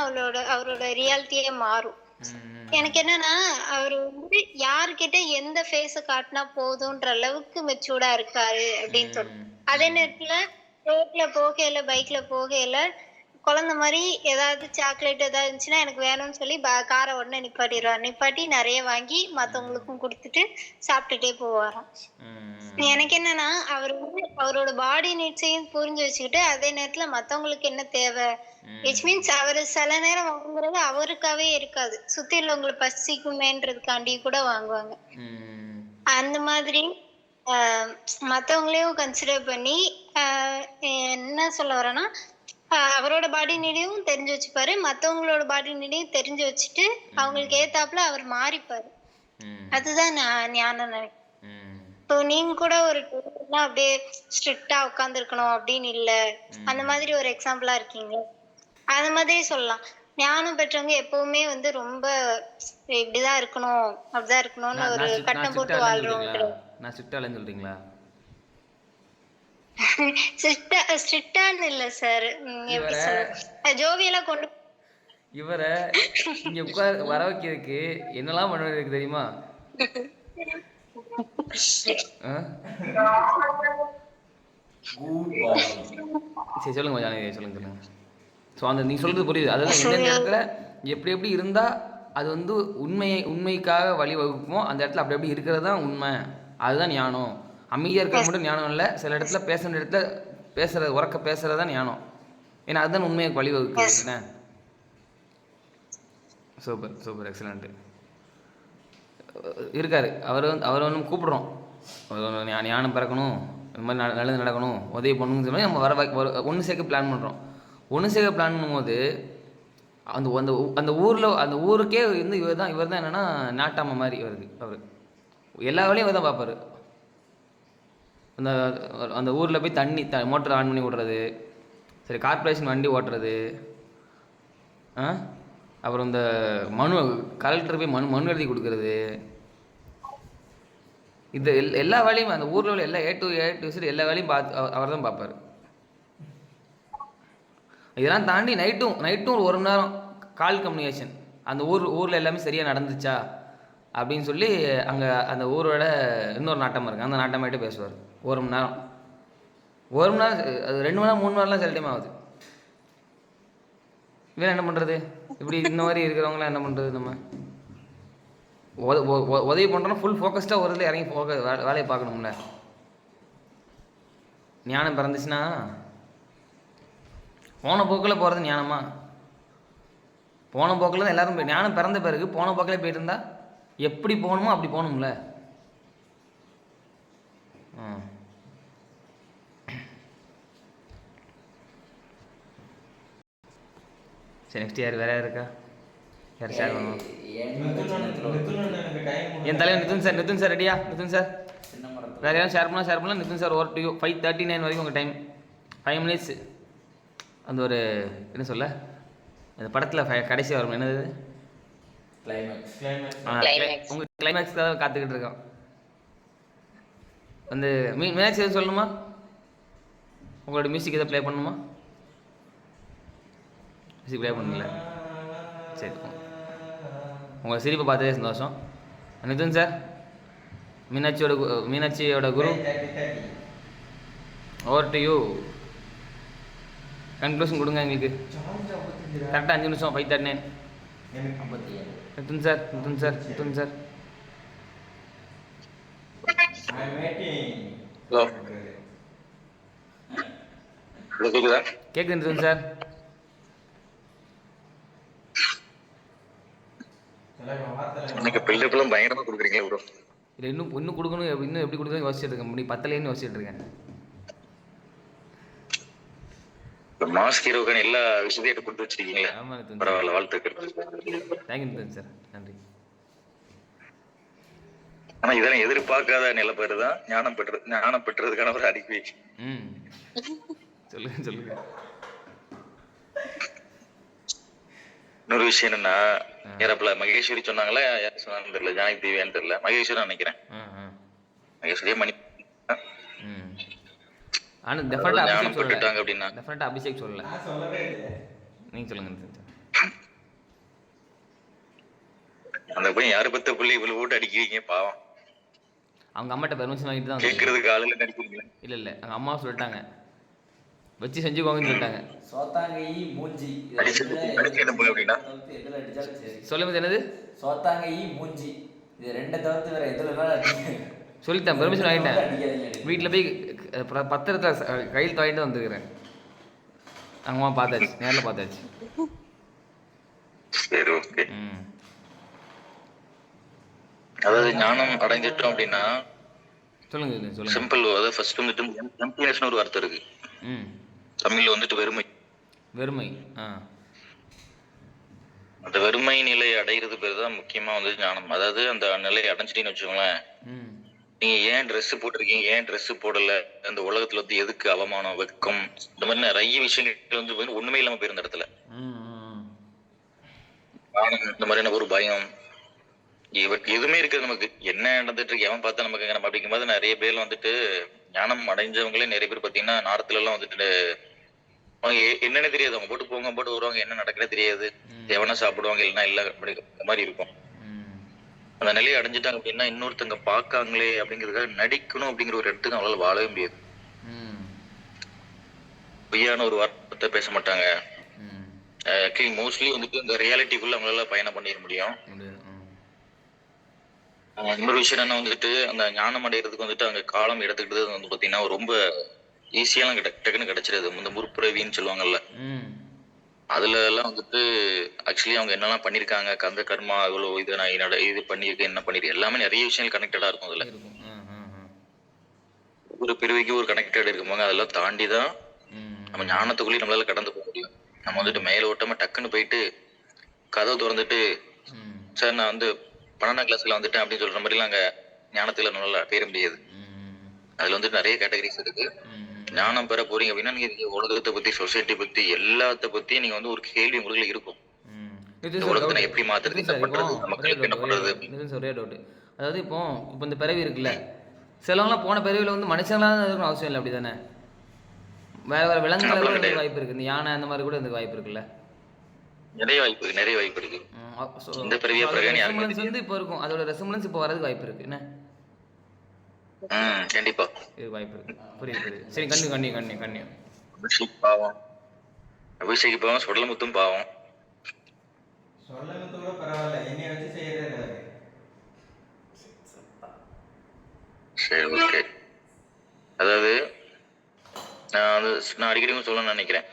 அவரோட ரியாலிட்டியே மாறும். எனக்கு என்னன்னா அவரு வந்து யாருக்கிட்ட எந்த ஃபேஸ காட்டினா போதும்ன்ற அளவுக்கு மெச்சூர்டா இருக்காரு அப்படின்னு தோணும். அதே நேரத்துல ரோட்ல போகையில பைக்ல போகையில குழந்தை மாதிரி ஏதாவது சாக்லேட் ஏதாவது இருந்துச்சுன்னா எனக்கு வேணும்னு சொல்லி காரை உடனே நிப்பாட்டி நிறைய வாங்கி மற்றவங்களுக்கும் கொடுத்துட்டு சாப்பிட்டுட்டே போவாராம். எனக்கு என்னன்னா அவர் வந்து அவரோட பாடி நீட்ஸையும் புரிஞ்சு வச்சுக்கிட்டு அதே நேரத்துல மத்தவங்களுக்கு என்ன தேவை, விச் மீன்ஸ் அவரு சில நேரம் வாங்குறது அவருக்காவே இருக்காது, சுத்தி உள்ளவங்களை பசிக்குமேன்றதுக்காண்டி கூட வாங்குவாங்க. அந்த மாதிரி மத்தவங்களையும் கன்சிடர் பண்ணி என்ன சொல்ல வரேன்னா அவரோட பாடி நீடையும் தெரிஞ்சு வச்சுப்பாரு, மத்தவங்களோட பாடி நீடையும் தெரிஞ்சு வச்சுட்டு அவங்களுக்கு ஏத்தாப்புல அவர் மாறிப்பாரு. அதுதான் நான் நினைக்கிறேன். இப்போ நீங்க கூட ஒரு அப்படியே ஸ்ட்ரிக்டா உட்கார்ந்து இருக்கணும் அப்படின்னு இல்ல, அந்த மாதிரி ஒரு எக்ஸாம்பிளா இருக்கீங்க. அந்த மாதிரி சொல்லலாம். ஞானம் பெற்றவங்க எப்பவுமே வந்து ரொம்ப இப்படிதான் இருக்கணும் அப்படிதான் இருக்கணும்னு ஒரு கட்டம் போட்டு வாழ்றவங்க. நான் ஸ்ட்ரிக்டாலன்னு சொல்றீங்களா? ஸ்ட்ரிக்டான்னு இல்ல சார், எப்படி சொல்றது, ஜோவியலா கொண்டு இவரை இங்க உட்கார் வர வைக்கிறதுக்கு என்னெல்லாம் பண்ண வேண்டியது தெரியுமா? சரி சொல்லுங்க ஜானகி, சொல்லுங்க. ஸோ அந்த நீ சொல்றது புரியுது. அதாவது எந்தெந்த இடத்துல எப்படி இருந்தா அது வந்து உண்மைக்காக வழிவகுக்குமோ அந்த இடத்துல அப்படி இருக்கிறது தான் உண்மை, அதுதான் ஞானம். அமைதியாக இருக்கிறது மட்டும் ஞானம் இல்லை, சில இடத்துல பேசுகிற இடத்துல உறக்க பேசுறது தான் ஞானம். ஏன்னா அதுதான் உண்மையாக வழிவகுக்குது. என்ன சூப்பர் எக்ஸலண்ட்டு இருக்காரு அவர் ஒன்றும் கூப்பிடுறோம், ஞானம் பிறக்கணும், இந்த மாதிரி நல்லது நடக்கணும், உதவி பண்ணணும்னு சொல்லி நம்ம ஒன்று சேர்க்க பிளான் பண்ணுறோம். ஒன்று சேர்க்க பிளான் பண்ணும்போது அந்த ஊருக்கே வந்து இவர் தான் என்னென்னா நாட்டாம மாதிரி அவர் எல்லா வேலையும் இவர் தான் பார்ப்பார். அந்த ஊரில் போய் மோட்டர் ஆன் பண்ணி விட்றது, சரி கார்பரேஷன் வண்டி ஓட்டுறது, அப்புறம் இந்த மனு கலெக்டர் போய் மனு எழுதி கொடுக்கறது, இது எல்லா வேலையும் அந்த ஊரில் உள்ள எல்லா ஏ டு Z எல்லா வேலையும் அவர் தான் பார்ப்பார். இதெல்லாம் தாண்டி நைட்டும் ஒரு மணி நேரம் கால் கம்யூனிகேஷன், அந்த ஊரில் எல்லாமே சரியாக நடந்துச்சா அப்படின்னு சொல்லி அங்கே அந்த ஊரோட இன்னொரு நாட்டமாக இருக்குது, அந்த நாட்டமாகிட்டே பேசுவார். ஒரு மணி நேரம் அது 2 மணி நேரம் 3 மணி நேரம்லாம் சில டைம் ஆகுது. இவன் என்ன பண்ணுறது? இப்படி இந்த மாதிரி இருக்கிறவங்களாம் என்ன பண்ணுறது? நம்ம உதவி பண்ணுறோன்னா ஃபுல் ஃபோக்கஸ்டாக ஒரு இதில் இறங்கி வேலையை பார்க்கணும்ல. ஞானம் பிறந்துச்சுன்னா போன போக்கில் போகிறது ஞானமா? போன போக்கில் தான் எல்லோரும் ஞானம் பிறந்த பிறகு போன போக்கில் போயிட்டு இருந்தா எப்படி போகணுமோ அப்படி போகணும்ல. சரி, நெக்ஸ்ட் யார் வேறு இருக்கா? யார் ஷேர் பண்ணுவோம்? என் தலைவர் நிதின் சார் ரெடியா? நிதின் சார் வேறு யாரும் ஷேர் பண்ணலாம். Nitin sir over to you. 5:39 வரைக்கும் உங்கள் டைம், 5 minutes. அந்த ஒரு என்ன சொல்ல, அந்த படத்தில் கடைசி வரும் என்னது, உங்கள் கிளைமேக்ஸ்க்காக காத்துக்கிட்டு இருக்கோம். வந்து மீனாட்சி எதுவும் சொல்லணுமா? உங்களோட மியூசிக் எதாவது ப்ளே பண்ணணுமா? மியூசிக் ப்ளே பண்ணல. சரி, உங்களை சிரிப்பை பார்த்ததே சந்தோஷம். நிதின் சார், மீனாட்சியோட குரு, ஓவர் டு யூ. கன்க்ளூஷன் கொடுங்க எங்களுக்கு. கரெக்டாக 5 நிமிஷம். 5:39. நிதின் சார் கேக்குது? நிதின் சார் பயங்கரமா கொடுக்குறீங்களா ப்ரோ? இல்லை, இன்னும் கொடுக்கணும். இன்னும் எப்படி கொடுக்கணும் யோசிச்சுட்டு இருக்கேன். முடி 10லேன்னு யோசிச்சுட்டு இருக்கேன். மாஸ் ஹீரோக்கான எல்லா விஷயத்தையும் கொடுத்து வச்சிருக்கீங்களா? ஆமாம் நிதின், பரவாயில்ல, வாழ்த்துக்கள். தேங்க்யூ நிதின் சார், நன்றி. ஆனா இதெல்லாம் எதிர்பார்க்காத நிலப்பேரு தான் ஞானம் பெற்றதுக்கான ஒரு அறிக்கை. சொல்லுங்க. இன்னொரு விஷயம் என்னன்னா, யாரப்பல மகேஸ்வரி சொன்னாங்களா, யார் சொன்னான்னு தெரியல, ஜானகி தேவியான்னு தெரியல, மகேஸ்வரி நினைக்கிறேன். மகேஸ்வரியே மணி ஞானம் அப்படின்னா அபிஷேக் சொல்லல. நீங்க சொல்லுங்க. அந்த போய் யாரு பத்த புள்ளி இவ்வளவு ஓட்டு அடிக்கிறீங்க பாவம். அவங்க அம்மாட்ட பெர்மிஷன் வாங்கிட்டு தான் கேட்கறதுக்கு ஆளுல நடிக்கிறீங்க. இல்ல அவங்க அம்மா சொல்லிட்டாங்க, வச்சு செஞ்சுக்கோங்கன்னு சொல்லிட்டாங்க. சோத்தாங்கி மூஞ்சி அப்படின்னா சொல்லுங்க. என்னது சோத்தாங்கி மூஞ்சி? இது 2 தவிர்த்து வேற எதுல சொல்லிட்டேன், பெர்மிஷன் வாங்கிட்டேன். வீட்டில் போய் பத்திரத்தை கையில் வாங்கிட்டு வந்துருக்கிறேன். அம்மா பார்த்தாச்சு, நேரில் பார்த்தாச்சு. சரி, ஓகே. அதாவது ஞானம் அடைஞ்சிட்டோம் அப்படின்னா சொல்லுங்க. சிம்பிள். அதாவது ஃபர்ஸ்ட் வந்துட்டு எம்ப்டினஸ்னு ஒரு வார்த்தை இருக்கு. தமிழ்ல வந்துட்டு வெறுமை. அந்த வெறுமை நிலை அடைகிறது பேர் தான் முக்கியமா வந்து ஞானம். அதாவது அந்த நிலையை அடைஞ்சிட்டீங்கன்னு வச்சுக்கோங்களேன், நீங்க ஏன் ட்ரெஸ் போட்டிருக்கீங்க, ஏன் ட்ரெஸ் போடல, அந்த உலகத்துல வந்து எதுக்கு அவமானம், வெக்கம், இந்த மாதிரி நிறைய விஷயங்கள் வந்து ஒண்ணுமே இல்லாம போயிருந்த இடத்துல இந்த மாதிரியான ஒரு பயம் எதுவுமே இருக்குது. நமக்கு என்ன நடந்துட்டு இருக்கு, எவன் பார்த்தா நமக்கு நம்ம அப்படிங்கும் போது நிறைய பேர் வந்துட்டு ஞானம் அடைஞ்சவங்களே நிறைய பேர் பாத்தீங்கன்னா நார்த்துல எல்லாம் வந்துட்டு அவங்க என்னன்னு தெரியாது, அவங்க போட்டு வருவாங்க, என்ன நடக்கிறே தெரியாது, எவனா சாப்பிடுவாங்க இல்லைன்னா இல்ல, அப்படி இந்த மாதிரி இருக்கும். அந்த நிலையை அடைஞ்சிட்டாங்க அப்படின்னா இன்னொருத்தங்க பாக்காங்களே அப்படிங்கிறதுக்காக நடிக்கணும் அப்படிங்கிற ஒரு இடத்துக்கு அவங்களால வாழவே முடியாது. பொய்யான ஒரு வார்த்தை பேச மாட்டாங்க. மோஸ்ட்லி வந்துட்டு இந்த ரியாலிட்டிக்குள்ள அவங்களால பயணம் பண்ணிட முடியும். இன்னொரு விஷயம் என்ன வந்துட்டு, அந்த ஞானம் அடைகிறதுக்கு வந்துட்டு அங்க காலம் எடுத்துக்கிட்டது வந்து பாத்தீங்கன்னா ரொம்ப ஈஸியாலாம் டக்குன்னு கிடைச்சிருது. இந்த முற்புறவின்னு சொல்லுவாங்கல்ல, அதுல எல்லாம் வந்துட்டு ஆக்சுவலி அவங்க என்னெல்லாம் பண்ணிருக்காங்க, கந்த கர்மா இவ்வளவு இது நான் என்னோட இது பண்ணியிருக்கேன், என்ன பண்ணிருக்கேன், எல்லாமே நிறைய விஷயங்கள் கனெக்டடா இருக்கும். அதுல ஒரு பிரிவுக்கு ஒரு கனெக்டட் இருக்கும்போது அதெல்லாம் தாண்டிதான் நம்ம ஞானத்துக்குள்ளேயே நம்மளால கடந்து போக முடியும். நம்ம வந்துட்டு மேல ஓட்டமா டக்குன்னு போயிட்டு கதவை திறந்துட்டு சார் நான் வந்து 12ஆம் கிளாஸ்ல வந்துட்டேன் அப்படின்னு சொல்ற மாதிரி எல்லாம் அங்க ஞானத்துல நம்மளால பேர முடியாது. அதுல வந்துட்டு நிறைய கேட்டகரிஸ் இருக்கு. ஞானம் பெற போறீங்க அப்படின்னா நீங்க உலகத்தை பத்தி, சொசைட்டி பத்தி, எல்லாத்த பத்தி நீங்க வந்து ஒரு கேள்வி உங்களுக்கு இருக்கும். நிதின் இந்த சார் உலகத்தை டவுட் நான் எப்படி மாத்துறது, நிதின் என்ன சார் இப்போ பண்றது, ஒரே மக்களுக்கு என்ன டவுட் பண்றது. நிதின் சார் ஒரே டவுட். அதாவது இப்போ இந்த பிறவி இருக்குல்ல, சிலவங்களாம் போன பிறவியில் வந்து மனுஷங்களாக இருக்கணும் அவசியம் இல்லை, அப்படி தானே? வேறு வேறு விலங்குகளை கூட அப்படிலாம் இருக்க கிடையாது. வாய்ப்பு இருக்குது, இந்த யானை அந்த மாதிரி கூட இருக்க வாய்ப்பு இருக்குல்ல. நிறைய வாய்ப்பு இருக்கு, நிறைய வாய்ப்பு இருக்கு. இந்த பிறவியா அதோட பிறகு யாருக்குமே ரெசம்பளன்ஸ் தெரியாது. வந்து இப்போ இருக்கும், அதோட ரெசம்பளன்ஸ் இப்போ வரதுக்கு வாய்ப்பு இருக்கு என்ன? கண்டிப்பா. இது வாய்ப்பு இருக்கு. புரியுது. சரி, கண்ணு. அபிஷேக் பாவம், அபிஷேக் பாவம், சுடலமுத்தும் பாவம். சொல்லணுத்து கூட பரவாயில்ல, என்னைய வச்சு செய்யறாரு. சரி, ஓகே. அதாவது நான் அடிக்கடி சொல்லணும்னு நினைக்கிறேன்.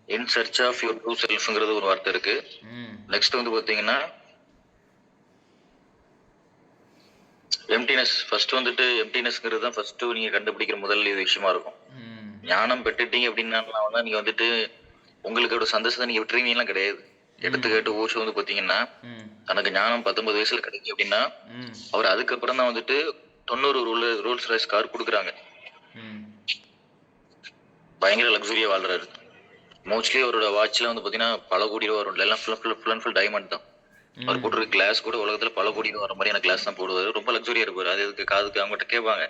In search of your true செல்ஃப்ங்கிறது ஒரு வார்த்தை இருக்கு. நெக்ஸ்ட் வந்து பாத்தீங்கன்னா எம்டினஸ். ஃபர்ஸ்ட் வந்துட்டு எம்டினஸ்ங்கிறது தான் ஃபர்ஸ்ட் நீங்க கண்டுபிடிக்கிற முதல் விஷயமா இருக்கும். ஞானம் பெற்றுட்டீங்க அப்படின்னா நீங்க வந்துட்டு உங்களுக்கோட சந்தோஷத்தை நீங்க விட்டுருவீங்கலாம் கிடையாது. எடுத்துக்கிட்டு ஓஷோ வந்து பாத்தீங்கன்னா தனக்கு ஞானம் 19 வயசுல கிடைக்கும் அப்படின்னா அவர் அதுக்கப்புறம் தான் வந்துட்டு 90 ரோல்ஸ் ராய்ஸ் கார் கொடுக்குறாங்க. பயங்கர லக்ஸுரியா வாழ்றாரு. மோஸ்ட்லி அவரோட வாட்ச்ல வந்து பாத்தீங்கன்னா பல கோடி ரூபா வரும், எல்லாம் ஃபுல் டைமண்ட் தான். அவர் போட்டுருக்க கிளாஸ் கூட உலகத்துல பல கோடி ரூபா வர மாதிரியான கிளாஸ் தான் போடுவாரு. ரொம்ப லக்ஸுரியா இருப்பாரு. அது எதுக்கு காதுக்கு அவங்ககிட்ட கேட்பாங்க.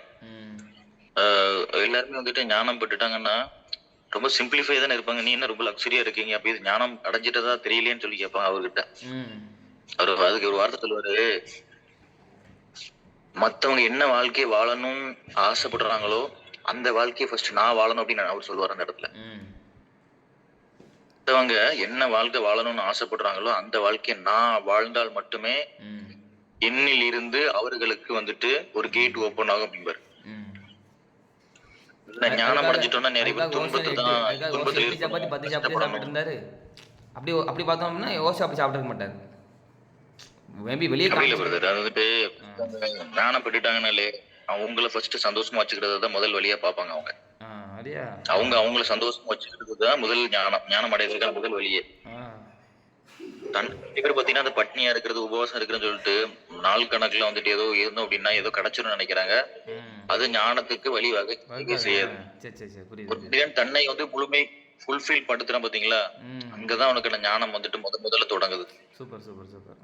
எல்லாருமே வந்துட்டு ஞானம் பெற்றுட்டாங்கன்னா ரொம்ப சிம்பிளிஃபை தானே இருப்பாங்க. நீ என்ன ரொம்ப லக்ஸுரியா இருக்கீங்க, அப்படி ஞானம் அடைஞ்சிட்டதா தெரியலையேன்னு சொல்லி கேட்பாங்க அவர்கிட்ட. அவர் அதுக்கு ஒரு வார்த்தை சொல்லுவாரு, மத்தவங்க என்ன வாழ்க்கையை வாழணும்னு ஆசைப்படுறாங்களோ அந்த வாழ்க்கையை ஃபர்ஸ்ட் நான் வாழணும் அப்படின்னு அவர் சொல்லுவார் அந்த இடத்துல. மத்தவங்க என்ன வாழ்க்கை வாழணும்னு ஆசைப்படுறாங்களோ அந்த வாழ்க்கையை நான் வாழ்ந்தால் மட்டுமே என்னில் இருந்து அவர்களுக்கு வந்துட்டு ஒரு கேட் ஓபன் ஆகும் அப்படிம்பாரு. ஞானம் அடைஞ்சிட்டோம்னா நிறைய பேர் துன்பத்துல இருந்தாரு. அப்படி பார்த்தோம்னா யோசிச்சு அப்படி சாப்பிட்டு மாட்டாரு. மேபி வெளியே அது வந்துட்டு ஞானம் பெற்றுட்டாங்கனாலே அவங்கள ஃபர்ஸ்ட் சந்தோஷமா வச்சுக்கிறத தான் முதல் வழியா பாப்பாங்க. அவங்கள சந்தோஷமா வச்சுக்கிறது தான் முதல் ஞானம் அடைகிறதுக்கான முதல் வழியே. பேர் பாத்தீங்கன்னா அந்த பட்னியா இருக்கிறது, உபவாசம் இருக்குன்னு சொல்லிட்டு நாள் கணக்குல வந்துட்டு ஏதோ இருந்தோம் அப்படின்னா ஏதோ கிடைச்சிடும் நினைக்கிறாங்க. அது ஞானத்துக்கு வழிவகை செய்யாது. தன்னை வந்து முழுமை ஃபுல்ஃபில் படுத்துறான் பாத்தீங்களா, அங்கதான் உனக்கு ஞானம் வந்துட்டு முதல்ல தொடங்குது.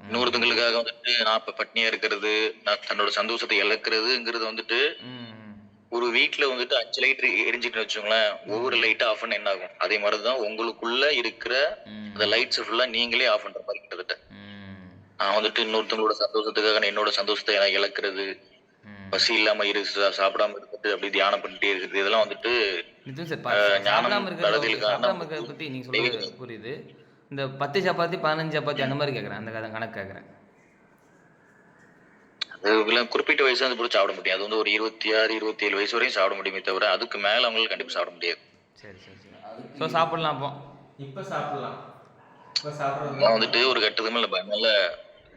இன்னொருத்தங்களுக்காக வந்துட்டு நான் இப்ப பட்னியா இருக்கிறது, நான் தன்னோட சந்தோஷத்தை இழக்கிறதுங்கிறது வந்துட்டு ஒரு வீட்டுல வந்துட்டு 5 லைட் எரிஞ்சிட்டு வச்சுங்களேன், ஒவ்வொரு லைட்டா ஆஃப் பண்ண என்ன ஆகும், அதே மாதிரிதான் உங்களுக்குள்ள இருக்கிற அந்த லைட்ஸ் ஃபுல்லா நீங்களே ஆஃப் பண்ற மாதிரி கிட்டத்தட்ட. நான் வந்துட்டு இன்னொருத்தவங்களோட சந்தோஷத்துக்காக என்னோட சந்தோஷத்தை இழக்கிறது, பசி இல்லாம சாப்பிடாம இருந்துட்டு அப்படி தியானம் பண்ணிட்டே இருக்குது, இதெல்லாம் வந்துட்டு புரியுது. இந்த 10 சப்பாத்தி 15 சப்பாத்தி அந்த மாதிரி கேக்குறேன், அந்த கணக்கு கேக்குறேன். குறிப்பிட்ட வயசு வந்து கூட சாப்பிட முடியாது. அது வந்து ஒரு 26 27 வயசு வரையும் சாப்பிட முடியுமே தவிர அதுக்கு மேல அவங்களுக்கு கண்டிப்பா சாப்பிட முடியாது. சரி சாப்பிடலாம். அப்போ இப்ப சாப்பிடலாம். நான் வந்துட்டு ஒரு கட்டத்துக்கு மேல நல்ல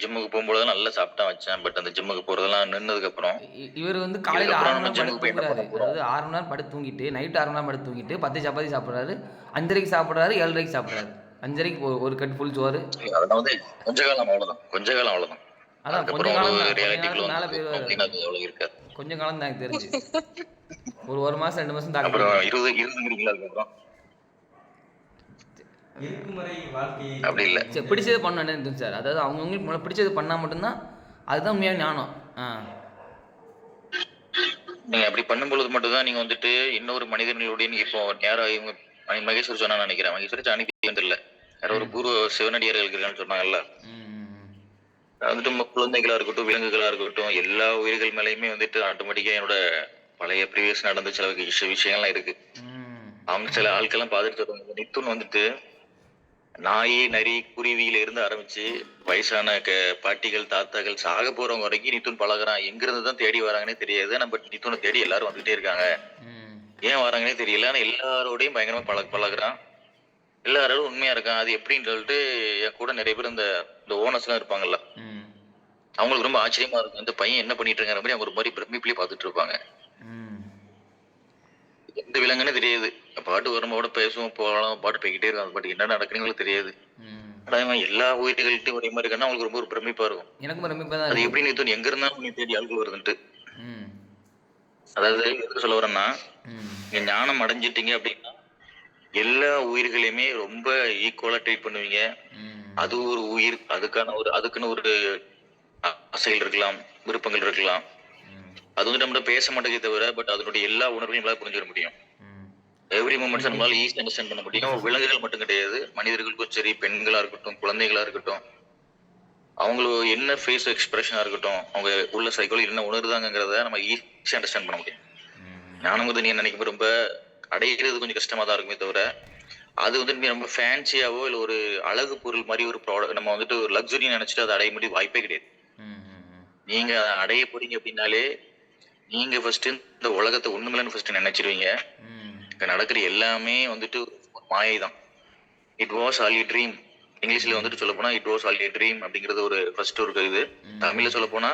ஜிம்முக்கு போகும்போது நல்லா சாப்பிட்டா வச்சேன். பட் அந்த ஜிம்முக்கு போறதெல்லாம் நின்னதுக்கு அப்புறம் இவர் வந்து காலையில 6 மணி நேரம் தூங்குறாரு. அதாவது 6 மணி நேரம் படுத்து தூங்கிட்டு நைட்டு 6 மணி நேரம் படுத்து தூங்கிட்டு 10 சப்பாத்தி சாப்பிடுறாரு, 5:30 சாப்பிடுறாரு, 7:30 சாப்பிடுறாரு, 5:30 ஒரு கட்டு ஃபுல் சோறு. அதெல்லாம் வந்து கொஞ்ச காலம் அவ்வளவுதான். அதான் கொஞ்ச காலம் மேல போயிருவாரு. கொஞ்ச காலம் தான் எனக்கு தெரிஞ்சு. ஒரு மாசம் 2 மாசம் தான். அப்புறம் 20 அதுக்கப்புறம் அப்படி இல்ல. சரி, பிடிச்சது பண்ணணும் சார். அதாவது அவங்களுக்கு பிடிச்சது பண்ணா மட்டும்தான் அதுதான் உண்மையான ஞானம். நீங்க அப்படி பண்ணும்பொழுது மட்டும்தான் நீங்க வந்துட்டு இன்னொரு மனிதர்களுடைய நீங்க இப்போ நேரம் இவங்க மகேஸ்வர் சொன்னா நினைக்கிறேன், மகேஸ்வரி அனுப்பி தெரியல, வேற ஒரு பூர்வ சிவனடியார்கள் இருக்கிறான்னு சொன்னாங்கல்ல. வந்துட்டு குழந்தைகளா இருக்கட்டும், விலங்குகளா இருக்கட்டும், எல்லா உயிர்கள் மேலேயுமே வந்துட்டு ஆட்டோமேட்டிக்கா என்னோட பழைய ப்ரீவியஸ் நடந்த சில விஷயங்கள்லாம் இருக்கு. அவங்க சில ஆட்கள்லாம் பார்த்துட்டு சொல்றாங்க, நித்துன் வந்துட்டு நாய் நரி குருவியில இருந்து ஆரம்பிச்சு வயசான பாட்டிகள் தாத்தாக்கள் சாக போறவங்க வரைக்கும் நித்துன் பழகுறான். எங்க இருந்து தான் தேடி வராங்கன்னே தெரியாது. நம்ம நித்துனை தேடி எல்லாரும் வந்துட்டே இருக்காங்க. ஏன் வராங்கன்னே தெரியல. ஆனா எல்லாரோடையும் பயங்கரமா பழகுறான். எல்லாரும் உண்மையா இருக்கான். அது எப்படின்னு சொல்லிட்டு என் கூட நிறைய பேர் இந்த ஓனர்ஸ் எல்லாம் இருப்பாங்கல்ல, அவங்களுக்கு ரொம்ப ஆச்சரியமா இருக்கும். இந்த பையன் என்ன பண்ணிட்டு இருக்காங்க மாதிரி அவங்க ஒரு மாதிரி பிரமிப்பிலே பார்த்துட்டு இருப்பாங்க. எந்த விலங்குன்னு தெரியாது, பாட்டு வரும்போது பேசுவோம் போகலாம், பாட்டு போய்கிட்டே இருக்கும். பட் என்ன நடக்குன்னு தெரியாது. எல்லா உயிர்கள்ட்டையும் ஒரே மாதிரி இருக்குன்னா அவங்களுக்கு ரொம்ப ஒரு பிரமிப்பா இருக்கும். எனக்கு பிரமிப்பா தான். அது எப்படி நீ எங்க இருந்தாலும் நீ தேடி ஆள்கள் வருதுன்ட்டு. அதாவது எதுக்கு சொல்ல வரேன்னா, நீங்க ஞானம் அடைஞ்சிட்டீங்க அப்படின்னா எல்லா உயிர்களையுமே ரொம்ப ஈக்குவலா ட்ரீட் பண்ணுவீங்க. அது ஒரு உயிர், அதுக்குன்னு ஒரு ஆசைகள் இருக்கலாம், விருப்பங்கள் இருக்கலாம். அது வந்து நம்மகிட்ட பேச மாட்டேங்கிறே தவிர பட் அதனுடைய எல்லா உணர்வையும் நம்மளால புரிஞ்சுக்க முடியும். எவ்ரி மூமெண்ட்ஸ் நம்மளால ஈஸியா அண்டர்ஸ்டாண்ட் பண்ண முடியும். விலங்குகள் மட்டும் கிடையாது, மனிதர்களுக்கும் சரி, பெண்களா இருக்கட்டும், குழந்தைகளா இருக்கட்டும், அவங்களுக்கு என்ன ஃபேஸ் எக்ஸ்பிரஷனா இருக்கட்டும், அவங்க உள்ள சைக்காலஜி என்ன உணர்தாங்கிறத நம்ம ஈஸியா அண்டர்ஸ்டாண்ட் பண்ண முடியும். நானும் வந்து நீங்க நினைக்கும் ரொம்ப அடையிறது கொஞ்சம் கஷ்டமா தான் இருக்குமே தவிர அது வந்து நம்ம ஃபேன்சியாவோ இல்லை ஒரு அழகு பொருள் மாதிரி ஒரு ப்ராடக்ட் நம்ம வந்துட்டு ஒரு லக்ஸுரி நினைச்சிட்டு அதை அடைய முடியும் வாய்ப்பே கிடையாது. நீங்க அதை அடைய போறீங்க அப்படின்னாலே நீங்க ஃபர்ஸ்ட் இந்த உலகத்தை ஒண்ணுமில்லன்னு ஃபர்ஸ்ட் நினைச்சிருவீங்க. இங்க நடக்கிற எல்லாமே வந்துட்டு மாயை தான். It was all A dream. இங்கிலீஷ்ல வந்துட்டு சொல்ல போனா it was all A dream அப்படிங்கிறது ஒரு ஃபர்ஸ்ட் ஒரு இது. தமிழ்ல சொல்ல போனா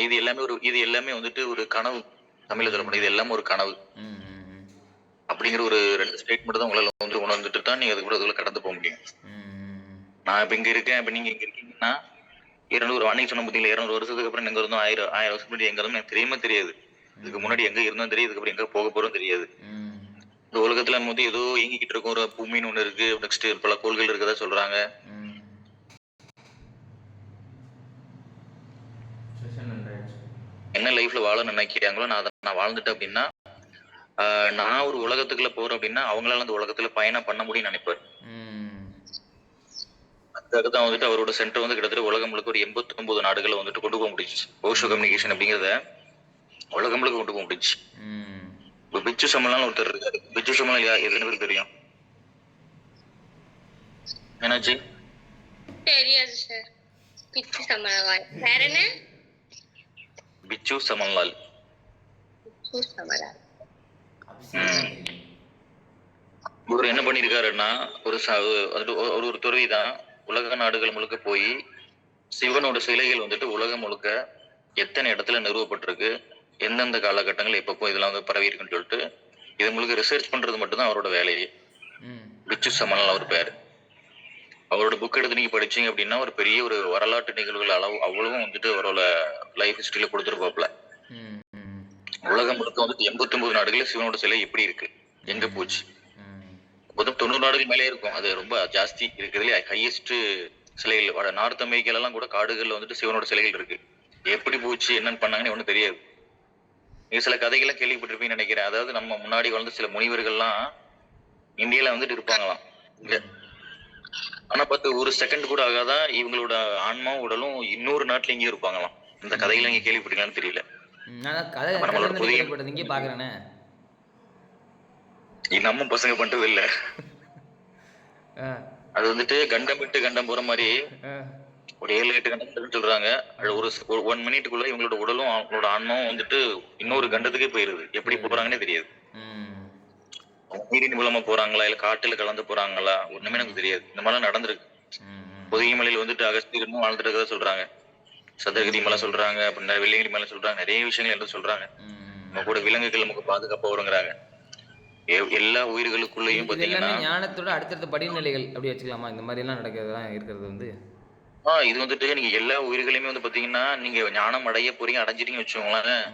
இது எல்லாமே வந்துட்டு ஒரு கனவு. தமிழ்ல சொல்ல போனா இது எல்லாமே ஒரு கனவு அப்படிங்கிற ஒரு 2 ஸ்டேட்மெண்ட் தான் உங்களால வந்து உணர்ந்துட்டு தான் நீங்க அதுக்குள்ள கடந்து போக முடியும். நான் இப்ப இங்க இருக்கேன், இப்ப நீங்க இங்க இருக்கீங்கன்னா 200 அன்னைக்கு சொன்ன பத்தியில 200 வருஷத்துக்கு அப்புறம் எங்க இருந்தோம், 1000 வருஷம் முன்னாடி எங்க இருந்தோம் எனக்கு தெரியுமே தெரியாது. இதுக்கு முன்னாடி எங்க இருந்தோம் தெரியாது, இதுக்கப்புறம் எங்க போக போறோம் தெரியாது. இந்த உலகத்துல நம்ம வந்து ஏதோ இயங்கிக்கிட்டு இருக்கோம், ஒரு பூமின்னு ஒண்ணு இருக்கு, நெக்ஸ்ட் பல கோள்கள் இருக்கதா சொல்றாங்க. என்ன லைஃப்ல வாழ நினைக்கிறாங்களோ நான் வாழ்ந்துட்டேன் அப்படின்னா நான் ஒரு உலகத்துக்குள்ள போறேன் அப்படின்னா அவங்களால அந்த உலகத்துல பயணம் பண்ண முடியும்னு நினைப்பாரு. அதுக்காகதான் வந்துட்டு அவரோட சென்டர் வந்து கிட்டத்தட்ட உலகம் முழுக்க ஒரு 89 நாடுகளை வந்துட்டு கொண்டு போக முடிச்சு. ஓஷோ கம்யூனிகேஷன் அப்படிங்கிறத உலகம் முழுக்க கொண்டு போக முடிச்சு. இப்போ பிச்சு சமலான்னு ஒருத்தர் இருக்காரு. பிச்சு சமல் எத்தனை பேருக்கு தெரியும்? என்னாச்சு? தெரியாது சார். பிச்சு சமலால் வேற என்ன? பிச்சு சமலால். பிச்சு சமலால் இவர் என்ன பண்ணிருக்காருன்னா ஒரு துறவி தான் உலக நாடுகள் முழுக்க போய் சிவனோட சிலைகள் வந்துட்டு உலகம் முழுக்க எத்தனை இடத்துல நிறுவப்பட்டிருக்கு, எந்தெந்த காலகட்டங்கள் எப்பப்போ இதெல்லாம் வந்து பரவி இருக்குன்னு சொல்லிட்டு இது முழுக்க ரிசர்ச் பண்றது மட்டும்தான் அவரோட வேலையே. பிச்சு சமலால் அவர் பேரு. அவரோட புக் எடுத்து நீங்க படிச்சீங்க அப்படின்னா ஒரு பெரிய ஒரு வரலாற்று நிகழ்வுகள் அவ்வளவும் வந்துட்டு அவரோட லைஃப் ஹிஸ்டரியில கொடுத்துருப்பாப்ல. உலகம் முழுக்க வந்துட்டு 89 நாடுகளில் சிவனோட சிலை எப்படி இருக்கு, எங்க போச்சு, மொத்தம் 90 நாடுகள் மேலே இருக்கும். அது ரொம்ப ஜாஸ்தி இருக்கிறதுல ஹையஸ்ட் சிலைகள். நார்த் அமெரிக்கால எல்லாம் கூட காடுகள்ல வந்துட்டு சிவனோட சிலைகள் இருக்கு. எப்படி போச்சு என்னன்னு பண்ணாங்கன்னு ஒன்றும் தெரியாது. நீங்க சில கதைகள்லாம் கேள்விப்பட்டிருப்பீங்கன்னு நினைக்கிறேன். அதாவது நம்ம முன்னாடி வாழ்ந்த சில முனிவர்கள்லாம் இந்தியால வந்துட்டு இருப்பாங்களாம். ஆனா பார்த்து ஒரு செகண்ட் கூட ஆகாதான் இவங்களோட ஆன்மாவும் உடலும் இன்னொரு நாட்டுல இங்கேயும் இருப்பாங்களாம். இந்த கதைகளை நீங்க கேள்விப்பட்டீங்களான்னு தெரியல. நம்ம பசங்க பண்றது இல்ல. அது வந்துட்டு கண்டம் விட்டு கண்டம் போற மாதிரி ஒரு 7-8 கண்டம் சொல்றாங்க. ஒரு 1 மினிட்டுக்குள்ள இவங்களோட உடலும் அவங்களோட ஆன்மாவும் வந்துட்டு இன்னொரு கண்டத்துக்கே போயிருது. எப்படி போறாங்கன்னே தெரியாது. நீரின் மூலமா போறாங்களா இல்ல காட்டுல கலந்து போறாங்களா ஒண்ணுமே எனக்கு தெரியாது. இந்த மாதிரிலாம் நடந்திருக்கு. பொதிகை மலையில வந்துட்டு அகஸ்தியரும் வாழ்ந்துட்டு இருக்கதா சொல்றாங்க. சதுரகிரி மலை சொல்றாங்க, அப்படின்னா வெள்ளியங்கிரி மலை சொல்றாங்க. நிறைய விஷயங்கள் என்ன சொல்றாங்க. நம்ம கூட விலங்குகள் நமக்கு பாதுகாப்பா வருங்கிறாங்க. எல்லா உயிர்களுக்குள்ளேயும் பாத்தீங்கன்னா ஞானத்தோட அடுத்தடுத்த படிநிலைகள் அப்படி வச்சுக்கலாமா? இந்த மாதிரி எல்லாம் நடக்கிறதெல்லாம் இருக்கிறது வந்து இது வந்துட்டு நீங்க எல்லா உயிர்களையுமே வந்து பாத்தீங்கன்னா நீங்க ஞானம் அடைய போறீங்க, அடைஞ்சிட்டீங்க வச்சுக்கோங்களேன்.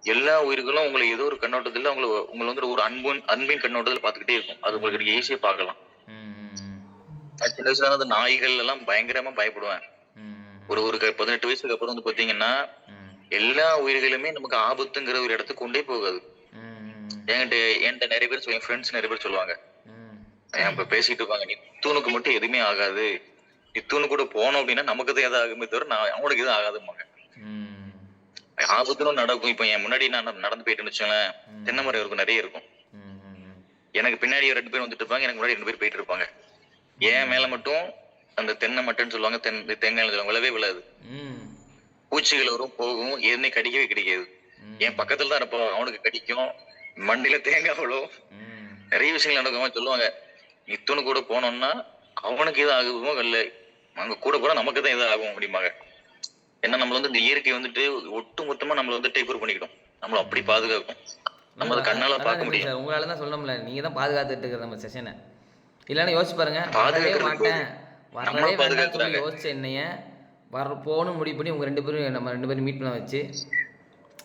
எல்லா உயிர்களும் உங்களை ஏதோ ஒரு கண்ணோட்டத்துல உங்களை வந்து ஒரு அன்பின் கண்ணோட்டத்துல பாத்துக்கிட்டே இருக்கும். அது உங்களுக்கு ஈஸியா பார்க்கலாம். சின்ன வயசுல அந்த நாய்கள் எல்லாம் பயங்கரமா பயப்படுவேன். ஒரு 18 வயசுக்கு அப்புறம் வந்து பாத்தீங்கன்னா எல்லா உயிர்களுமே நமக்கு ஆபத்துங்கிற ஒரு இடத்துக்கு கொண்டே போகாது. என்கிட்ட நிறைய பேர் என் ஃப்ரெண்ட்ஸ் நிறைய பேர் சொல்லுவாங்க, இப்ப பேசிட்டு இருப்பாங்க, நித்தூனுக்கு மட்டும் எதுவுமே ஆகாது, நித்தூனு கூட போனோம் அப்படின்னா நமக்கு தான் எதாவது ஆகுமே தவிர அவனுக்கு எதுவும் ஆகாதுமாங்க. ஆபத்துன்னு நடக்கும். இப்ப என் முன்னாடி நான் நடந்து போயிட்டு வச்சுங்களேன், தென்னை மரம் இருக்கும், நிறைய இருக்கும். எனக்கு பின்னாடி 2 பேர் வந்துட்டு இருப்பாங்க, எனக்கு முன்னாடி 2 பேர் போயிட்டு இருப்பாங்க. என் மேல மட்டும் அந்த தென்னை மட்டைன்னு சொல்லுவாங்க, தேங்காய் விழவே விழாது. பூச்சிகள் வரும் போகும், எதுவுமே கடிக்கவே கிடைக்காது. என் பக்கத்துல தான் இருப்பான், அவனுக்கு கடிக்கும், மண்டியில தேங்காய் விழும், நிறைய விஷயங்கள் நடக்கும். சொல்லுவாங்க நித்தனு கூட போனோம்னா அவனுக்கு எதுவும் ஆகுமோ இல்லை, அங்க கூட போனா நமக்கு தான் எதாவது ஆகும் அப்படிம்பாங்க. ஏன்னா நம்மள வந்து இந்த இயற்கை வந்துட்டு ஒட்டு மொத்தமா நம்மள வந்து டேக் ஓவர் பண்ணிக்கிடும், நம்மள அப்படி பாதுகாக்கும். நம்ம அதை கண்ணால பார்க்க முடியும். உங்களால தான் சொல்லணும்ல, நீங்க தான் பாதுகாத்துட்டு இருக்கிற நம்ம செஷனை. இல்லைன்னா யோசிச்சு பாருங்க, வரவே மாட்டேன் வரவே வேண்டாம்னு சொல்லி யோசிச்ச என்னைய போகணும் முடிவு பண்ணி உங்க 2 பேரும் நம்ம 2 பேரும் மீட் பண்ண வச்சு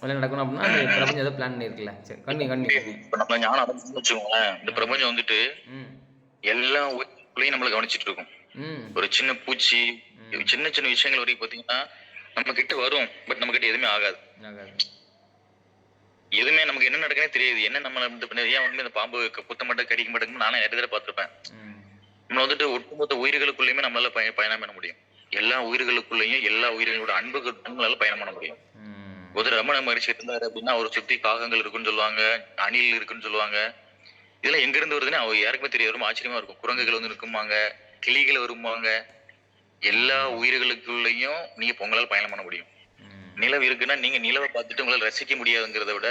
என்ன நடக்கணும் அப்படின்னா அந்த பிரபஞ்சம் ஏதோ பிளான் பண்ணிருக்குல்ல. சரி கண்ணி இப்ப நம்ம ஞானம் அடைஞ்சு வச்சுக்கோங்களேன், இந்த பிரபஞ்சம் வந்துட்டு எல்லா உயிர்களையும் நம்மள கவனிச்சுட்டு இருக்கும். ம் ஒரு சின்ன பூச்சி, சின்ன சின்ன விஷயங்கள் வரைக்கும் பாத்தீங்கன்னா நம்ம கிட்ட வரும். பட் நம்ம கிட்ட எதுவுமே ஆகாது. ஆகாது. எதுவுமே நமக்கு என்ன நடக்குதுன்னே தெரியாது. என்ன நம்மள வந்து ஏன் வந்து இந்த பாம்பு குத்த மாட்டேன், கடிக்க மாட்டேங்குன்னு நானே நிறைய தடவை பார்த்திருப்பேன். ம் நம்ம வந்துட்டு ஒட்டுமொத்த உயிர்களுக்குள்ளயுமே நம்மளால பயணம் பண்ண முடியும். எல்லா உயிர்களுக்குள்ளேயும் எல்லா உயிர்களோட அன்புக்கு நம்மளால பயணம் பண்ண முடியும். ம் ஒரு ரமண மகரிஷி இருந்தாரு அப்படின்னா அவரை சுத்தி காகங்கள் இருக்குன்னு சொல்லுவாங்க, அணில் இருக்குன்னு சொல்லுவாங்க. இதெல்லாம் எங்க இருந்து வருதுன்னு அவர் யாருக்குமே தெரியாது. ரொம்ப ஆச்சரியமா இருக்கும். குரங்குகள் வந்து நிற்குமாங்க, கிளிகள் வருமாங்க. எல்லா உயிர்களுக்குள்ளேயும் நீங்க உங்களால பயணம் பண்ண முடியும். ம் நிலவு இருக்குன்னா நீங்க நிலவை பார்த்துட்டு உங்களால ரசிக்க முடியாதுங்கிறத விட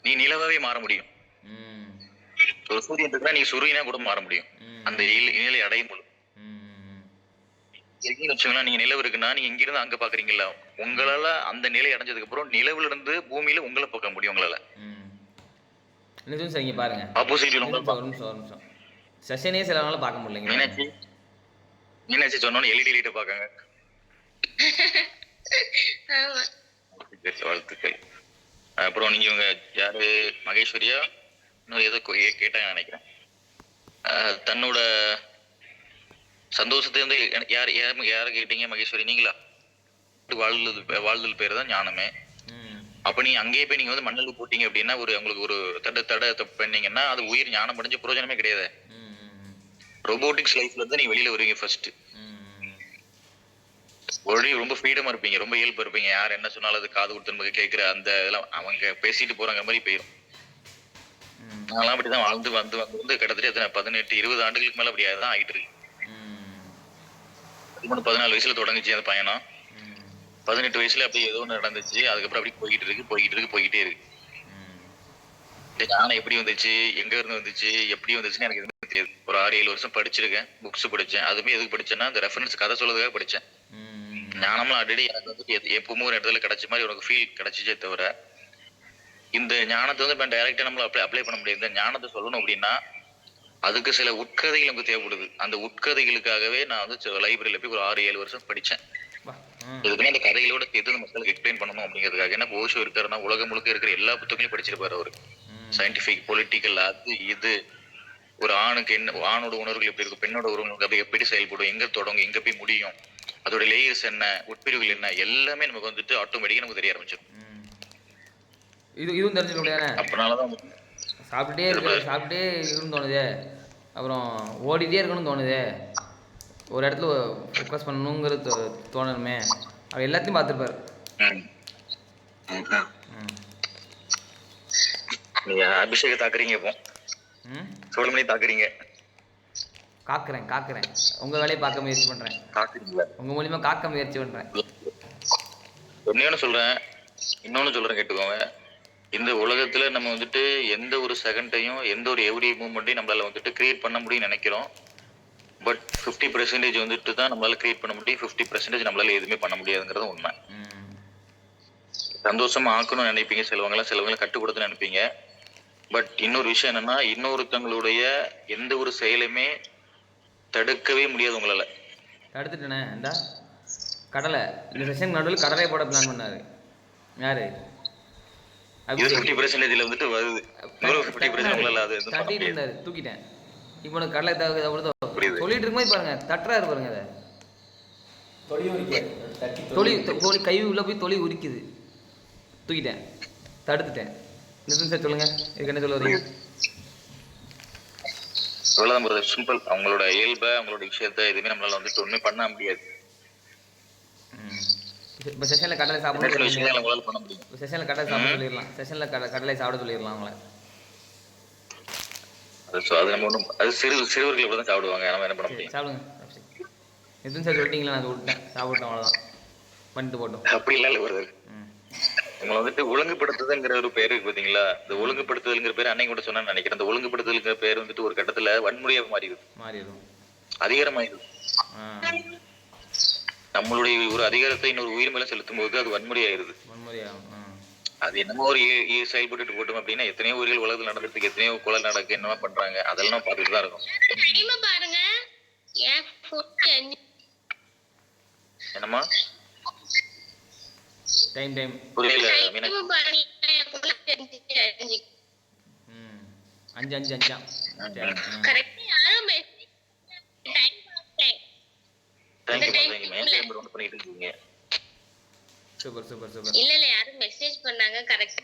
நீ நிலவாவே மாற முடியும். ம் ஒரு சூரியன் இருக்குன்னா நீங்க சூரியனா கூட மாற முடியும். அந்த நிலை அடையும் பொழுது ம் இருக்கீங்கன்னு வச்சுக்கோங்களேன். நீங்க நிலவு இருக்குன்னா நீங்க இங்கிருந்து அங்க பாக்குறீங்களா, உங்களால அந்த நிலை அடைஞ்சதுக்கு அப்புறம் நிலவுல இருந்து பூமியில உங்களை பார்க்க முடியும் உங்களால. நிஜம் சார். இங்கே பாருங்க, ஆப்போசிட்ல ஒரு நிமிஷம் ஒரு நிமிஷம். செஷனே சில நாள் பார்க்க முடியலைங்க. மீனாட்சி மீனாட்சி சொன்னோன்னு எல்இடி லைட்டை பார்க்காங்க. ஆமா. வாழ்த்துக்கள். அப்புறம் நீங்க இவங்க யாரு, மகேஸ்வரியா இன்னும் ஏதோ கேட்டாங்க நினைக்கிறேன். தன்னோட சந்தோஷத்தை வந்து யார் யார கேட்டீங்க மகேஸ்வரி? நீங்களா? வாழ்தல் பேர் தான் ஞானமே. அப்ப நீங்க அங்கேயே போய் நீங்க வந்து மண்ணல் போட்டீங்க அப்படின்னா ஒரு உங்களுக்கு ஒரு தடை தப்பு பண்ணீங்கன்னா அது உயிர் ஞானம் அடைஞ்ச பிரயோஜனமே கிடையாது. ரோபோட்டிக்ஸ் லைஃப்ல இருந்து நீங்க வெளியில வருவீங்க ஃபர்ஸ்ட். ஒரே ரொம்ப ஃப்ரீடமா இருப்பீங்க, ரொம்ப இயல்பா இருப்பீங்க. யார் என்ன சொன்னாலும் அது காது கொடுத்து நமக்கு கேட்கிற அந்த இதெல்லாம் அவங்க பேசிட்டு போறாங்க மாதிரி போயிடும். நான்லாம் அப்படிதான் வாழ்ந்து வந்து வந்து கிட்டத்தட்ட 18-20 ஆண்டுகளுக்கு மேல அப்படியே தான் ஆயிட்டு இருக்கு. 14 வயசுல தொடங்குச்சு அந்த பயணம். 18 வயசுல அப்படி ஏதோ ஒன்று நடந்துச்சு. அதுக்கப்புறம் அப்படி போய்கிட்டே இருக்கு. ஞானம் எப்படி வந்துச்சு, எங்க இருந்து வந்துச்சு, எப்படி வந்துச்சுன்னு எனக்கு எதுவுமே தெரியாது. ஒரு 6-7 வருஷம் படிச்சிருக்கேன், புக்ஸ் படிச்சேன். அதுவுமே எதுக்கு படிச்சேன்னா அந்த ரெஃபரன்ஸ் கதை சொல்றதுக்காக படிச்சேன். ஞானம்லாம் ஆல்ரெடி எனக்கு வந்துட்டு எப்பவுமே ஒரு இடத்துல கிடைச்ச மாதிரி உனக்கு ஃபீல் கிடைச்சிச்சே தவிர இந்த ஞானத்தை வந்து இப்போ டைரக்டா நம்மள அப்ளை பண்ண முடியாது. இந்த ஞானத்தை சொல்லணும் அப்படின்னா அதுக்கு சில உட்கதைகள் நமக்கு தேவைப்படுது. அந்த உட்கதைகளுக்காகவே நான் வந்து லைப்ரரியில போய் ஒரு 6-7 வருஷம் படிச்சேன். இதுக்குன்னு அந்த கதைகளோட சேர்த்து மக்களுக்கு எக்ஸ்பிளைன் பண்ணணும் அப்படிங்கிறதுக்காக. ஏன்னா ஓஷோ இருக்காருன்னா உலகம் முழுக்க இருக்கிற எல்லா புத்தகங்களையும் படிச்சிருப்பாரு அவரு. சயின்டிபிக், பொலிட்டிக்கல், அது இது. ஒரு ஆணுக்கு என்ன, ஆணோட உணர்வுகள் எப்படி இருக்கும், பெண்ணோட உணர்வுகள் அது எப்படி செயல்படும், எங்க தொடங்கும், எங்க போய் முடியும், அதோட லேயர்ஸ் என்ன, உட்பிரிவுகள் என்ன, எல்லாமே நமக்கு வந்துட்டு ஆட்டோமேட்டிக்கா நமக்கு தெரிய ஆரம்பிச்சிடும். இதுவும் தெரிஞ்சுக்க முடியாது. அப்படினாலதான் சாப்பிட்டுட்டே இருக்கணும்னு தோணுதே, அப்புறம் ஓடிட்டே இருக்கணும்னு தோணுதே, ஒரு இடத்துல ஃபோக்கஸ் பண்ணணுங்கிறது தோணணுமே. அவர் எல்லாத்தையும் பார்த்துருப்பாரு. நீங்க அபிஷேக தாக்குறீங்க, இப்போ சோழமணி தாக்குறீங்க. காக்குறேன் உங்க வேலையை பார்க்க முயற்சி பண்றேன். உங்க மூலியமா காக்க முயற்சி பண்றேன். இன்னொன்னு சொல்றேன் கேட்டுக்கோங்க. இந்த உலகத்துல நம்ம வந்துட்டு எந்த ஒரு செகண்டையும் எந்த ஒரு எவ்ரி மூமெண்ட்டையும் நம்மளால வந்துட்டு கிரியேட் பண்ண முடியும்னு நினைக்கிறோம். பட் 50% வந்துட்டு தான் நம்மளால கிரியேட் பண்ண முடியும். 50% நம்மளால எதுவுமே பண்ண முடியாதுங்கிறது உண்மை. சந்தோஷமா ஆக்கணும்னு நினைப்பீங்க சிலவங்களை கட்டுப்படுத்த நினைப்பீங்க. பட் இன்னொரு விஷயம் என்னன்னா, இன்னொருத்தவங்களுடைய எந்த ஒரு செயலுமே தடுக்கவே முடியாது உங்களால. தடுத்துட்டேனே. இந்த கடலை இந்த செஷன் நடுவில் கடலை போட பிளான் பண்ணாரு யாரு? இது 50%ல வந்துட்டு வருது. 50% உங்களால அது தட்டிட்டு இருந்தாரு, தூக்கிட்டேன். இப்போ எனக்கு கடலை சொல்லிட்டு இருக்கும்போது பாருங்க தட்டுறாரு பாருங்க. அதை தொலி கை உள்ள போய் தொலி உரிக்குது. தூக்கிட்டேன், தடுத்துட்டேன். நிதின் சார் சொல்லுங்க, இதுக்கு என்ன சொல்ல வரீங்க? அவ்வளவுதான் பிரதர், சிம்பிள். அவங்களோட இயல்பை, அவங்களோட விஷயத்த எதுவுமே நம்மளால வந்துட்டு ஒண்ணுமே பண்ண முடியாது. இப்போ செஷன்ல கடலை சாப்பிட பண்ண முடியும். செஷன்ல கடலை சாப்பிட சொல்லிடலாம். செஷன்ல கடலை சாப்பிட சொல்லிடலாம் அவங்கள. அது நம்ம ஒன்றும், அது சிறுவர்கள் இப்படி தான் சாப்பிடுவாங்க. நம்ம என்ன பண்ண முடியும்? சாப்பிடுங்க. நிதின் சார் சொல்லிட்டீங்களா, நான் விட்டேன், சாப்பிட்டோம், அவ்வளோதான், பண்ணிட்டு போட்டோம். அப்படி இல்லை பிரதர். உங்களை வந்துட்டு ஒழுங்குபடுத்துதல்ங்கிற ஒரு பேர் இருக்கு பாத்தீங்களா? இந்த ஒழுங்குபடுத்துதல்ங்கிற பேர் அன்னைக்கு கூட சொன்னு நினைக்கிறேன். இந்த ஒழுங்குபடுத்துதல்ங்கிற பேர் வந்துட்டு ஒரு கட்டத்துல வன்முறையா மாறிடும், அதிகாரமாயிடும். நம்மளுடைய ஒரு அதிகாரத்தை இன்னொரு உயிர் மேல செலுத்தும் போது அது வன்முறையாயிருது. அது என்னமோ ஒரு செயல்பட்டு போட்டோம் அப்படின்னா எத்தனையோ உயிர்கள் உலகத்தில் நடந்துருக்கு, எத்தனையோ கொலை நடக்கு, என்னமா பண்றாங்க, அதெல்லாம் பார்த்துட்டு தான் இருக்கும். என்னமா டைம் புரியல? 5 5 5 மெயின் பண்ணிட்டு இருக்கீங்க. Super super super. இல்ல யாரும் மெசேஜ் பண்ணாங்க கரெக்ட்